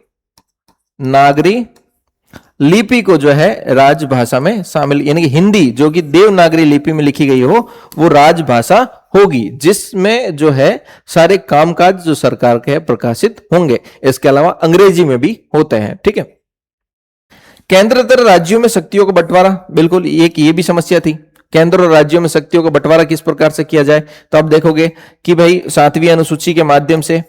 लिपि को जो है राजभाषा में शामिल, यानी कि हिंदी जो कि देवनागरी लिपि में लिखी गई हो वो राजभाषा होगी, जिसमें जो है सारे कामकाज जो सरकार के प्रकाशित होंगे। इसके अलावा अंग्रेजी में भी होते हैं। ठीक है। केंद्रेतर राज्यों में शक्तियों का बंटवारा, बिल्कुल एक ये भी समस्या थी। केंद्र और राज्यों में शक्तियों का बंटवारा किस प्रकार से किया जाए? तो आप देखोगे कि भाई 7वीं अनुसूची के माध्यम से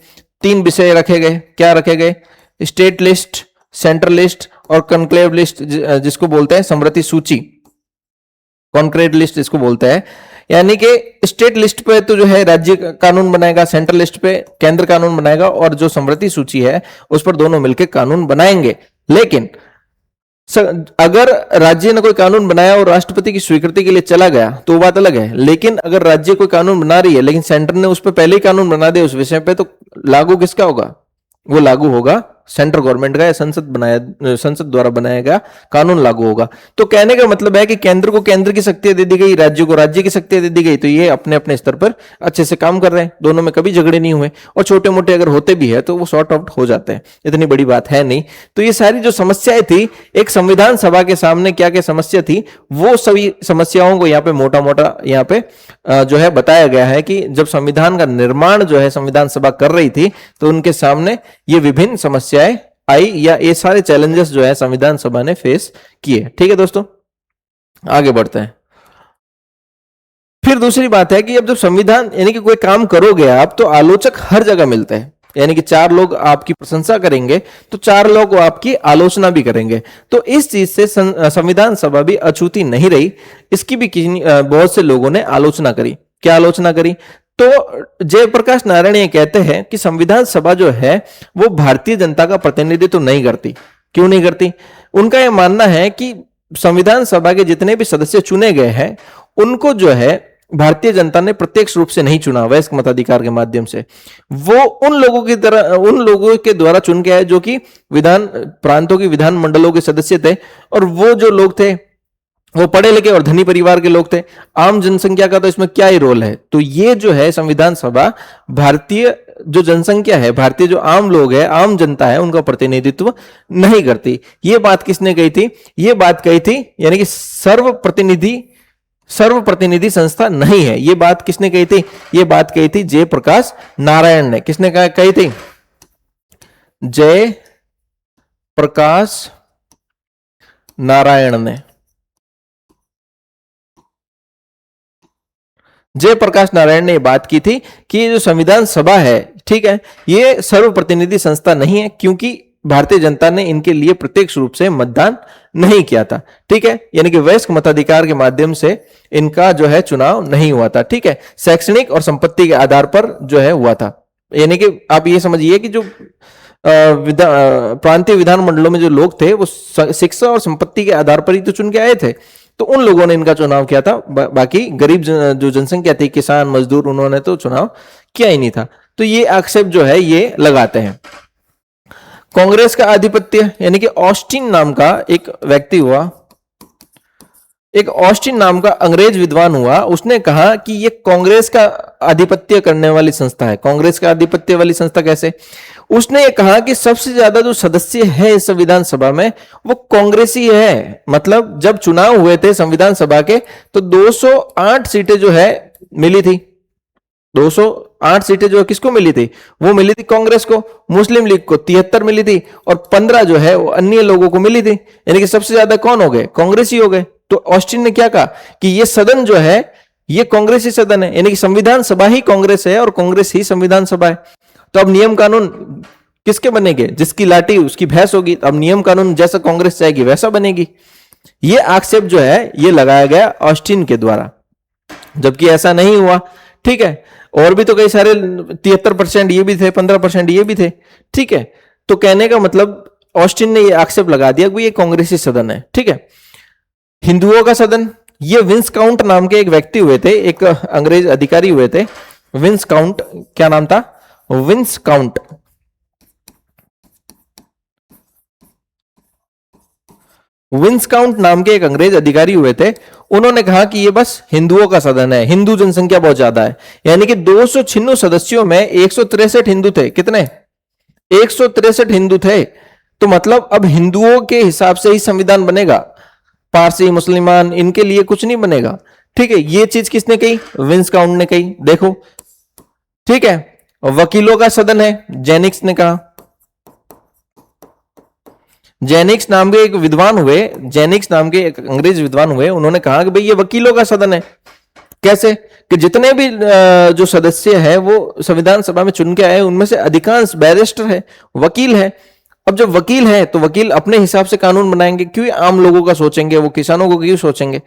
3 विषय रखे गए। क्या रखे गए? स्टेट लिस्ट, सेंट्रल लिस्ट और कॉन्क्लेव लिस्ट जिसको बोलते हैं समृति सूची, कॉन्क्रेट लिस्ट इसको बोलते हैं। यानी कि स्टेट लिस्ट पे तो जो है राज्य कानून बनाएगा, सेंट्रल लिस्ट पे केंद्र कानून बनाएगा, और जो समृति सूची है उस पर दोनों मिलकर कानून बनाएंगे। लेकिन अगर राज्य ने कोई कानून बनाया और राष्ट्रपति की स्वीकृति के लिए चला गया तो वो बात अलग है। लेकिन अगर राज्य कोई कानून बना रही है लेकिन सेंटर ने उस पर पहले ही कानून बना दिया उस विषय पे, तो लागू किसका होगा? वो लागू होगा सेंट्रल गवर्नमेंट का, या संसद द्वारा बनाया गया कानून लागू होगा। तो कहने का मतलब है कि केंद्र को केंद्र की शक्तियां दे दी गई, राज्य को राज्य की शक्तियां दे दी गई, तो ये अपने अपने स्तर पर अच्छे से काम कर रहे हैं, दोनों में कभी झगड़े नहीं हुए, और छोटे मोटे अगर होते भी है तो वो सॉर्ट आउट हो जाते हैं, इतनी बड़ी बात है नहीं। तो ये सारी जो समस्याएं थी, एक संविधान सभा के सामने क्या क्या समस्या थी, वो सभी समस्याओं को यहाँ पे मोटा मोटा यहाँ पे जो है बताया गया है कि जब संविधान का निर्माण जो है संविधान सभा कर रही थी तो उनके सामने ये विभिन्न समस्याएं आई, या ये सारे चैलेंजेस जो है संविधान सभा ने फेस किए। ठीक है दोस्तों, आगे बढ़ते हैं। फिर दूसरी बात है कि अब जब संविधान यानी कि कोई काम करोगे आप, तो आलोचक हर जगह मिलते हैं, यानी कि 4 लोग आपकी प्रशंसा करेंगे तो 4 लोग आपकी आलोचना भी करेंगे। तो इस चीज से संविधान सभा भी अछूती नहीं रही, इसकी भी बहुत से लोगों ने आलोचना करी। क्या आलोचना करी? तो जयप्रकाश नारायण ये कहते हैं कि संविधान सभा जो है वो भारतीय जनता का प्रतिनिधित्व नहीं करती। क्यों नहीं करती? उनका यह मानना है कि संविधान सभा के जितने भी सदस्य चुने गए हैं उनको जो है भारतीय जनता ने प्रत्यक्ष रूप से नहीं चुना वयस्क मताधिकार के माध्यम से, वो उन लोगों के द्वारा चुन के आए जो कि विधान प्रांतों की विधान मंडलों के सदस्य थे, और वो जो लोग थे वो पढ़े लिखे और धनी परिवार के लोग थे। आम जनसंख्या का तो इसमें क्या ही रोल है? तो ये जो है संविधान सभा भारतीय जो जनसंख्या है, भारतीय जो आम लोग है, आम जनता है, उनका प्रतिनिधित्व नहीं करती। ये बात किसने कही थी? ये बात कही थी यानी कि सर्व प्रतिनिधि संस्था नहीं है। ये बात किसने कही थी? ये बात कही थी जयप्रकाश नारायण ने। किसने कही थी? जय प्रकाश नारायण ने। जयप्रकाश नारायण ने यह बात की थी कि ये जो संविधान सभा है, ठीक है, ये सर्व प्रतिनिधि संस्था नहीं है, क्योंकि भारतीय जनता ने इनके लिए प्रत्यक्ष रूप से मतदान नहीं किया था। ठीक है, यानी कि वयस्क मताधिकार के माध्यम से इनका जो है चुनाव नहीं हुआ था। ठीक है, शैक्षणिक और संपत्ति के आधार पर जो है हुआ था। यानी कि आप ये समझिए कि जो प्रांतीय विधान मंडलों में जो लोग थे वो शिक्षा और संपत्ति के आधार पर ही तो चुन के आए थे, तो उन लोगों ने इनका चुनाव किया था। बाकी गरीब जो जनसंख्या थी, किसान मजदूर, उन्होंने तो चुनाव किया ही नहीं था। तो ये आक्षेप जो है ये लगाते हैं। कांग्रेस का आधिपत्य, यानी कि ऑस्टिन नाम का एक व्यक्ति हुआ, एक ऑस्टिन नाम का अंग्रेज विद्वान हुआ, उसने कहा कि ये कांग्रेस का आधिपत्य करने वाली संस्था है। कांग्रेस का आधिपत्य वाली संस्था कैसे? उसने ये कहा कि सबसे ज्यादा जो सदस्य है इस संविधान सभा में वो कांग्रेसी है। मतलब जब चुनाव हुए थे संविधान सभा के तो 208 सीटें जो है मिली थी। 208 सीटें जो किसको मिली थी? वो मिली थी कांग्रेस को। मुस्लिम लीग को 73 मिली थी और 15 जो है वो अन्य लोगों को मिली थी। यानी कि सबसे ज्यादा कौन हो गए? कांग्रेसी हो गए। तो ऑस्टिन ने क्या कहा कि ये सदन जो है ये कांग्रेसी सदन है, यानी कि संविधान सभा ही कांग्रेस है और कांग्रेस ही संविधान सभा है। तो अब नियम कानून किसके बनेंगे? जिसकी लाठी उसकी भैंस होगी। अब नियम कानून जैसा कांग्रेस चाहेगी वैसा बनेगी। ये आक्षेप जो है ये लगाया गया ऑस्टिन के द्वारा, जबकि ऐसा नहीं हुआ। ठीक है, और भी तो कई सारे 73% ये भी थे, 15% ये भी थे। ठीक है, तो कहने का मतलब ऑस्टिन ने ये आक्षेप लगा दिया कि ये कांग्रेसी सदन है। ठीक है, हिंदुओं का सदन, ये विंस काउंट नाम के एक व्यक्ति हुए थे, एक अंग्रेज अधिकारी हुए थे। विंस काउंट, क्या नाम था? Wins count. विंस काउंट नाम के एक अंग्रेज अधिकारी हुए थे। उन्होंने कहा कि ये बस हिंदुओं का सदन है, हिंदू जनसंख्या बहुत ज्यादा है। यानी कि 296 सदस्यों में 163 हिंदू थे। कितने? 163 हिंदू थे। तो मतलब अब हिंदुओं के हिसाब से ही संविधान बनेगा, पारसी मुसलमान इनके लिए कुछ नहीं बनेगा। ठीक है, ये चीज किसने कही? विंस काउंट ने कही। देखो, ठीक है, वकीलों का सदन है, जेनिक्स ने कहा। जेनिक्स नाम के एक विद्वान हुए, जेनिक्स नाम के एक अंग्रेज विद्वान हुए, उन्होंने कहा कि भाई ये वकीलों का सदन है। कैसे? कि जितने भी जो सदस्य है वो संविधान सभा में चुन के आए उनमें से अधिकांश बैरिस्टर है, वकील है, अब जब वकील है तो वकील अपने हिसाब से कानून बनाएंगे, क्यों आम लोगों का सोचेंगे, वो किसानों को क्यों सोचेंगे?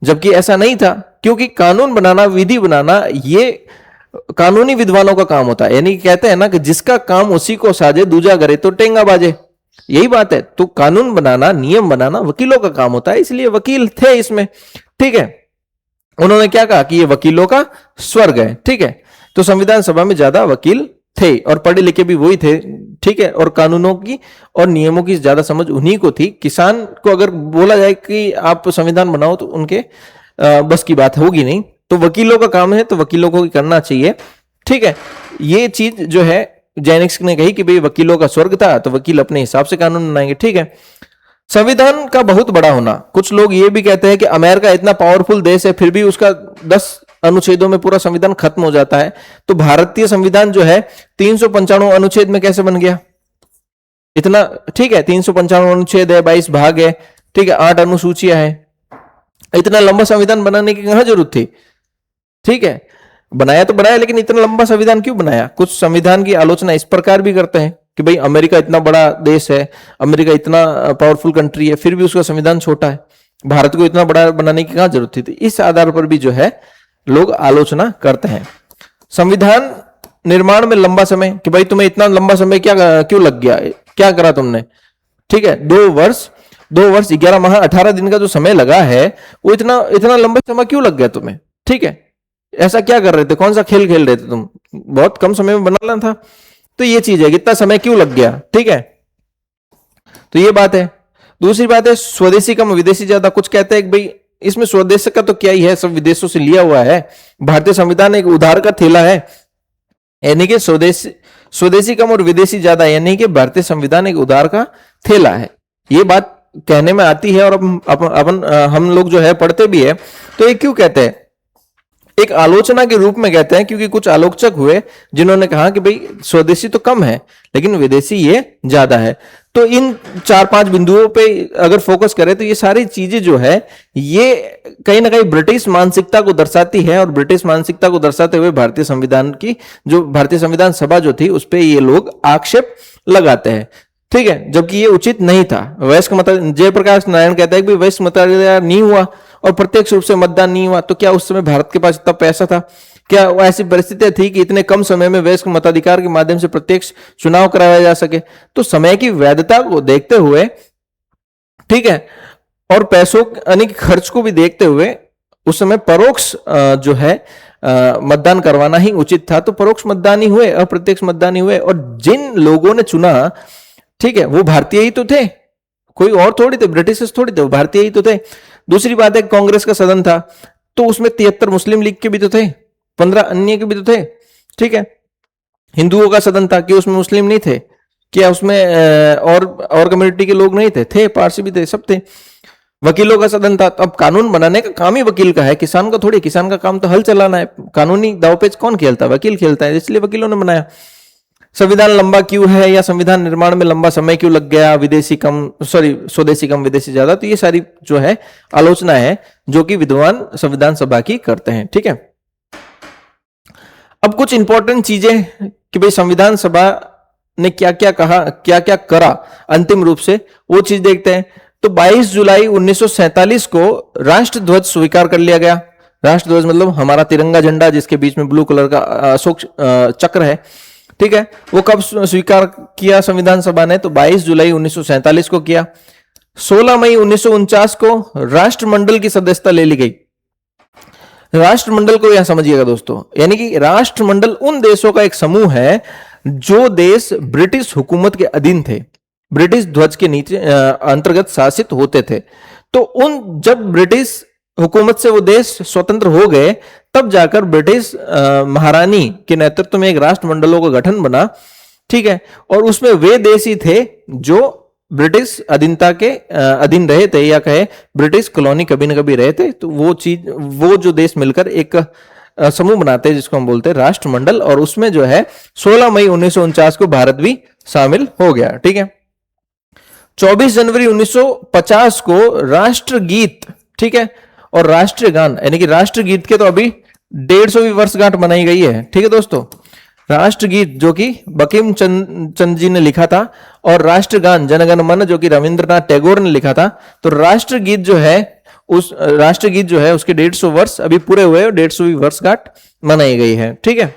जबकि ऐसा नहीं था, क्योंकि कानून बनाना, विधि बनाना, ये कानूनी विद्वानों का काम होता है। यानी कहते हैं ना कि जिसका काम उसी को साजे, दूजा करे तो टेंगा बाजे, यही बात है। तो कानून बनाना, नियम बनाना वकीलों का काम होता है, इसलिए वकील थे इसमें। ठीक है, उन्होंने क्या कहा कि ये वकीलों का स्वर्ग है। ठीक है, तो संविधान सभा में ज्यादा वकील थे और पढ़े लिखे भी वही थे। ठीक है, और कानूनों की और नियमों की ज्यादा समझ उन्हीं को थी। किसान को अगर बोला जाए कि आप संविधान बनाओ तो उनके बस की बात होगी नहीं। तो वकीलों का काम है, तो वकीलों को करना चाहिए। ठीक है, ये चीज जो है जैनिक्स ने कही कि भाई वकीलों का स्वर्ग था, तो वकील अपने हिसाब से कानून बनाएंगे। ठीक है, संविधान का बहुत बड़ा होना, कुछ लोग ये भी कहते हैं कि अमेरिका इतना पावरफुल देश है, फिर भी उसका 10 अनुच्छेदों में पूरा संविधान खत्म हो जाता है। तो भारतीय संविधान जो है 395 अनुच्छेद में कैसे बन गया इतना? ठीक है, 395 अनुच्छेद है, 22 भाग है, ठीक है, 8 अनुसूचियां हैं। इतना लंबा संविधान बनाने की कहां जरूरत थी? ठीक है, बनाया तो बनाया, लेकिन इतना लंबा संविधान क्यों बनाया? कुछ संविधान की आलोचना इस प्रकार भी करते हैं कि भाई अमेरिका इतना बड़ा देश है, अमेरिका इतना पावरफुल कंट्री है, फिर भी उसका संविधान छोटा है, भारत को इतना बड़ा बनाने की कहां जरूरत थी? तो इस आधार पर भी जो है लोग आलोचना करते हैं। संविधान निर्माण में लंबा समय, कि भाई तुम्हें इतना लंबा समय क्या क्यों लग गया, क्या करा तुमने? ठीक है, 2 वर्ष 11 माह 18 दिन का जो समय लगा है, वो इतना इतना लंबा समय क्यों लग गया तुम्हें? ठीक है, ऐसा क्या कर रहे थे, कौन सा खेल खेल रहे थे तुम? बहुत कम समय में बना लेना था। तो ये चीज है, कितना समय क्यों लग गया? ठीक है, तो ये बात है। दूसरी बात है स्वदेशी कम विदेशी ज्यादा। कुछ कहते हैं कि भाई इसमें स्वदेश का तो क्या ही है, सब विदेशों से लिया हुआ है। भारतीय संविधान एक उधार का थैला है, यानी कि स्वदेशी कम और विदेशी ज्यादा, यानी कि भारतीय संविधान एक उधार का थैला है। ये बात कहने में आती है और अपन हम लोग जो है पढ़ते भी है। तो ये क्यों कहते हैं? एक आलोचना के रूप में कहते हैं, क्योंकि कुछ आलोचक हुए जिन्होंने कहा कि भाई स्वदेशी तो कम है लेकिन विदेशी ये ज्यादा है। तो इन 4-5 बिंदुओं पे अगर फोकस करें तो ये सारी चीजें जो है ये कहीं ना कहीं ब्रिटिश मानसिकता को दर्शाती है, और ब्रिटिश मानसिकता को दर्शाते हुए भारतीय संविधान की जो भारतीय संविधान सभा जो थी उस पर ये लोग आक्षेप लगाते हैं। ठीक है, जबकि ये उचित नहीं था। वयस्क मत जयप्रकाश नारायण कहता है कि वयस्क मताधिकार नहीं हुआ और प्रत्यक्ष रूप से मतदान नहीं हुआ, तो क्या उस समय भारत के पास इतना पैसा था? क्या वो ऐसी परिस्थितियां थी कि इतने कम समय में वयस्क मताधिकार के माध्यम से प्रत्यक्ष चुनाव कराया जा सके? तो समय की वैधता को देखते हुए, ठीक है, और पैसों यानी खर्च को भी देखते हुए उस समय परोक्ष जो है मतदान करवाना ही उचित था। तो परोक्ष मतदान ही हुए, अप्रत्यक्ष मतदान ही हुए, और जिन लोगों ने चुना, ठीक है, वो भारतीय ही तो थे, कोई और थोड़ी थे, ब्रिटिश थोड़ी थे, वो भारतीय ही तो थे। दूसरी बात है कांग्रेस का सदन था, तो उसमें 73 मुस्लिम लीग के भी तो थे, 15 अन्य के भी तो थे। ठीक है, हिंदुओं का सदन था कि उसमें मुस्लिम नहीं थे, क्या उसमें और कम्युनिटी के लोग नहीं थे? थे, पारसी भी थे, सब थे। वकीलों का सदन था, तो अब कानून बनाने का काम ही वकील का है, किसान का थोड़ी। किसान का काम तो हल चलाना है, कानूनी दावपेच कौन खेलता है? वकील खेलता है, इसलिए वकीलों ने बनाया। संविधान लंबा क्यों है, या संविधान निर्माण में लंबा समय क्यों लग गया, स्वदेशी कम विदेशी ज्यादा, तो ये सारी जो है आलोचना है जो कि विद्वान संविधान सभा की करते हैं। ठीक है, अब कुछ इंपॉर्टेंट चीजें कि भाई संविधान सभा ने क्या क्या कहा, क्या क्या करा अंतिम रूप से, वो चीज देखते हैं। तो 22 जुलाई 1947 को राष्ट्र ध्वज स्वीकार कर लिया गया। राष्ट्र ध्वज मतलब हमारा तिरंगा झंडा जिसके बीच में ब्लू कलर का अशोक चक्र है। ठीक है, वो कब स्वीकार किया संविधान सभा ने? तो 22 जुलाई 1947 को किया। 16 मई 1949 को राष्ट्रमंडल की सदस्यता ले ली गई। राष्ट्रमंडल को यहां समझिएगा दोस्तों, यानी कि राष्ट्रमंडल उन देशों का एक समूह है जो देश ब्रिटिश हुकूमत के अधीन थे, ब्रिटिश ध्वज के नीचे अंतर्गत शासित होते थे। तो उन जब ब्रिटिश हुकूमत से वो देश स्वतंत्र हो गए, तब जाकर ब्रिटिश महारानी के नेतृत्व में एक राष्ट्रमंडलों का गठन बना। ठीक है, और उसमें वे देश ही थे जो ब्रिटिश अधीनता के अधीन रहे थे, या कहे ब्रिटिश कॉलोनी कभी न कभी रहे थे। तो वो जो देश मिलकर एक समूह बनाते हैं जिसको हम बोलते हैं राष्ट्रमंडल, और उसमें जो है 16 मई 1949 को भारत भी शामिल हो गया। ठीक है, 24 जनवरी 1950 को राष्ट्रगीत, ठीक है, और राष्ट्रीय गान, यानी कि राष्ट्रगीत के तो अभी 150वीं वर्षगांठ मनाई गई है। ठीक है दोस्तों, राष्ट्रगीत जो कि बंकिम चंद्र जी ने लिखा था, और राष्ट्रगान जनगण मन जो कि रविंद्रनाथ टैगोर ने लिखा था। तो राष्ट्रगीत जो है उसके 150 वर्ष अभी पूरे हुए और 150वीं वर्षगांठ मनाई गई है। ठीक है,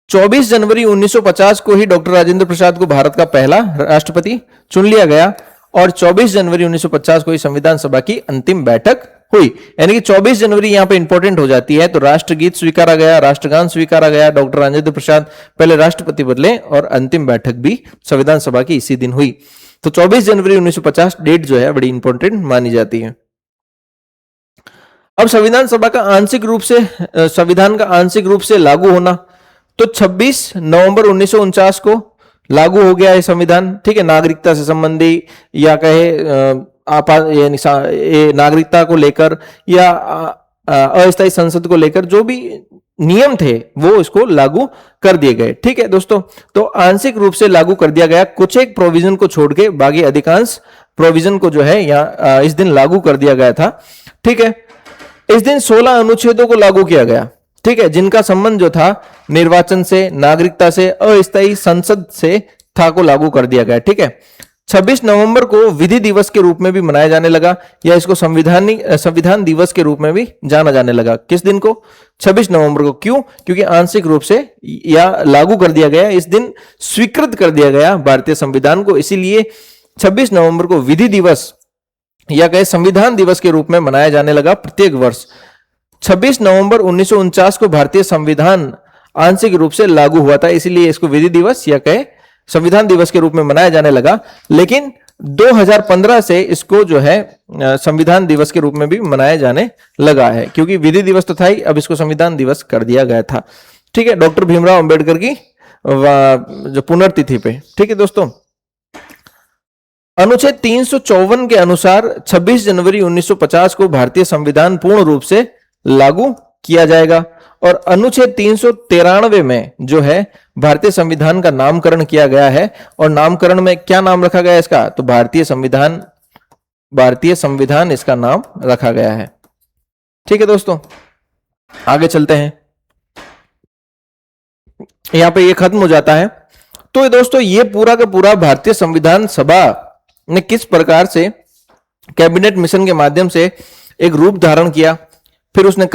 24 जनवरी 1950 को ही डॉक्टर राजेंद्र प्रसाद को भारत का पहला राष्ट्रपति चुन लिया गया, और 24 जनवरी 1950 को ही संविधान सभा की अंतिम बैठक हुई। यानी कि 24 जनवरी यहां पे इंपॉर्टेंट हो जाती है। तो राष्ट्रगीत स्वीकारा गया, राष्ट्रगान स्वीकारा गया, डॉक्टर राजेंद्र प्रसाद पहले राष्ट्रपति बदले, और अंतिम बैठक भी संविधान सभा की इसी दिन हुई। तो 24 जनवरी 1950 डेट जो है बड़ी इंपॉर्टेंट मानी जाती है। अब संविधान का आंशिक रूप से लागू होना, तो 26 नवंबर 1949 को लागू हो गया है संविधान। ठीक है, नागरिकता से संबंधी या कहे नागरिकता को लेकर या अस्थायी संसद को लेकर जो भी नियम थे वो इसको लागू कर दिए गए। ठीक है दोस्तों, तो आंशिक रूप से लागू कर दिया गया, कुछ एक प्रोविजन को छोड़ के बाकी अधिकांश प्रोविजन को जो है यहाँ इस दिन लागू कर दिया गया था। ठीक है, इस दिन 16 अनुच्छेदों को लागू किया गया। ठीक है, जिनका संबंध जो था निर्वाचन से, नागरिकता से, अस्थायी संसद से था को लागू कर दिया गया। ठीक है, 26 नवंबर को विधि दिवस के रूप में भी मनाया जाने लगा, या इसको संविधान दिवस के रूप में भी जाना जाने लगा। किस दिन को? 26 नवंबर को। क्यों? क्योंकि आंशिक रूप से या लागू कर दिया गया, इस दिन स्वीकृत कर दिया गया भारतीय संविधान को, इसीलिए 26 नवंबर को विधि दिवस या कहे संविधान दिवस के रूप में मनाया जाने लगा प्रत्येक वर्ष। 26 नवंबर 1949 को भारतीय संविधान आंशिक रूप से लागू हुआ था, इसीलिए इसको विधि दिवस या कहे संविधान दिवस के रूप में मनाया जाने लगा। लेकिन 2015 से इसको जो है संविधान दिवस के रूप में भी मनाया जाने लगा है, क्योंकि विधि दिवस तो था ही, अब इसको संविधान दिवस कर दिया गया था। ठीक है, डॉक्टर भीमराव अंबेडकर की जो पुण्यतिथि पे। ठीक है दोस्तों, अनुच्छेद 354 के अनुसार 26 जनवरी 1950 को भारतीय संविधान पूर्ण रूप से लागू किया जाएगा, और अनुच्छेद 393 में जो है भारतीय संविधान का नामकरण किया गया है। और नामकरण में क्या नाम रखा गया है इसका? तो भारतीय संविधान इसका नाम रखा गया है। ठीक है दोस्तों, आगे चलते हैं। यहां पे ये खत्म हो जाता है। तो दोस्तों, ये पूरा का पूरा भारतीय संविधान सभा ने किस प्रकार से कैबिनेट मिशन के माध्यम से एक रूप धारण किया, फिर उसने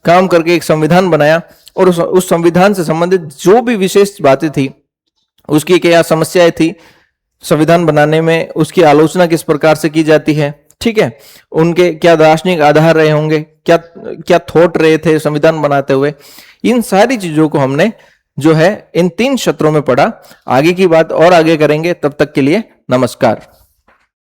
काम करके एक संविधान बनाया, और उस संविधान से संबंधित जो भी विशेष बातें थी, उसकी क्या समस्याएं थी संविधान बनाने में, उसकी आलोचना किस प्रकार से की जाती है। ठीक है, उनके क्या दार्शनिक आधार रहे होंगे, क्या थॉट रहे थे संविधान बनाते हुए, इन सारी चीजों को हमने जो है इन 3 सत्रों में पढ़ा। आगे की बात और आगे करेंगे, तब तक के लिए नमस्कार।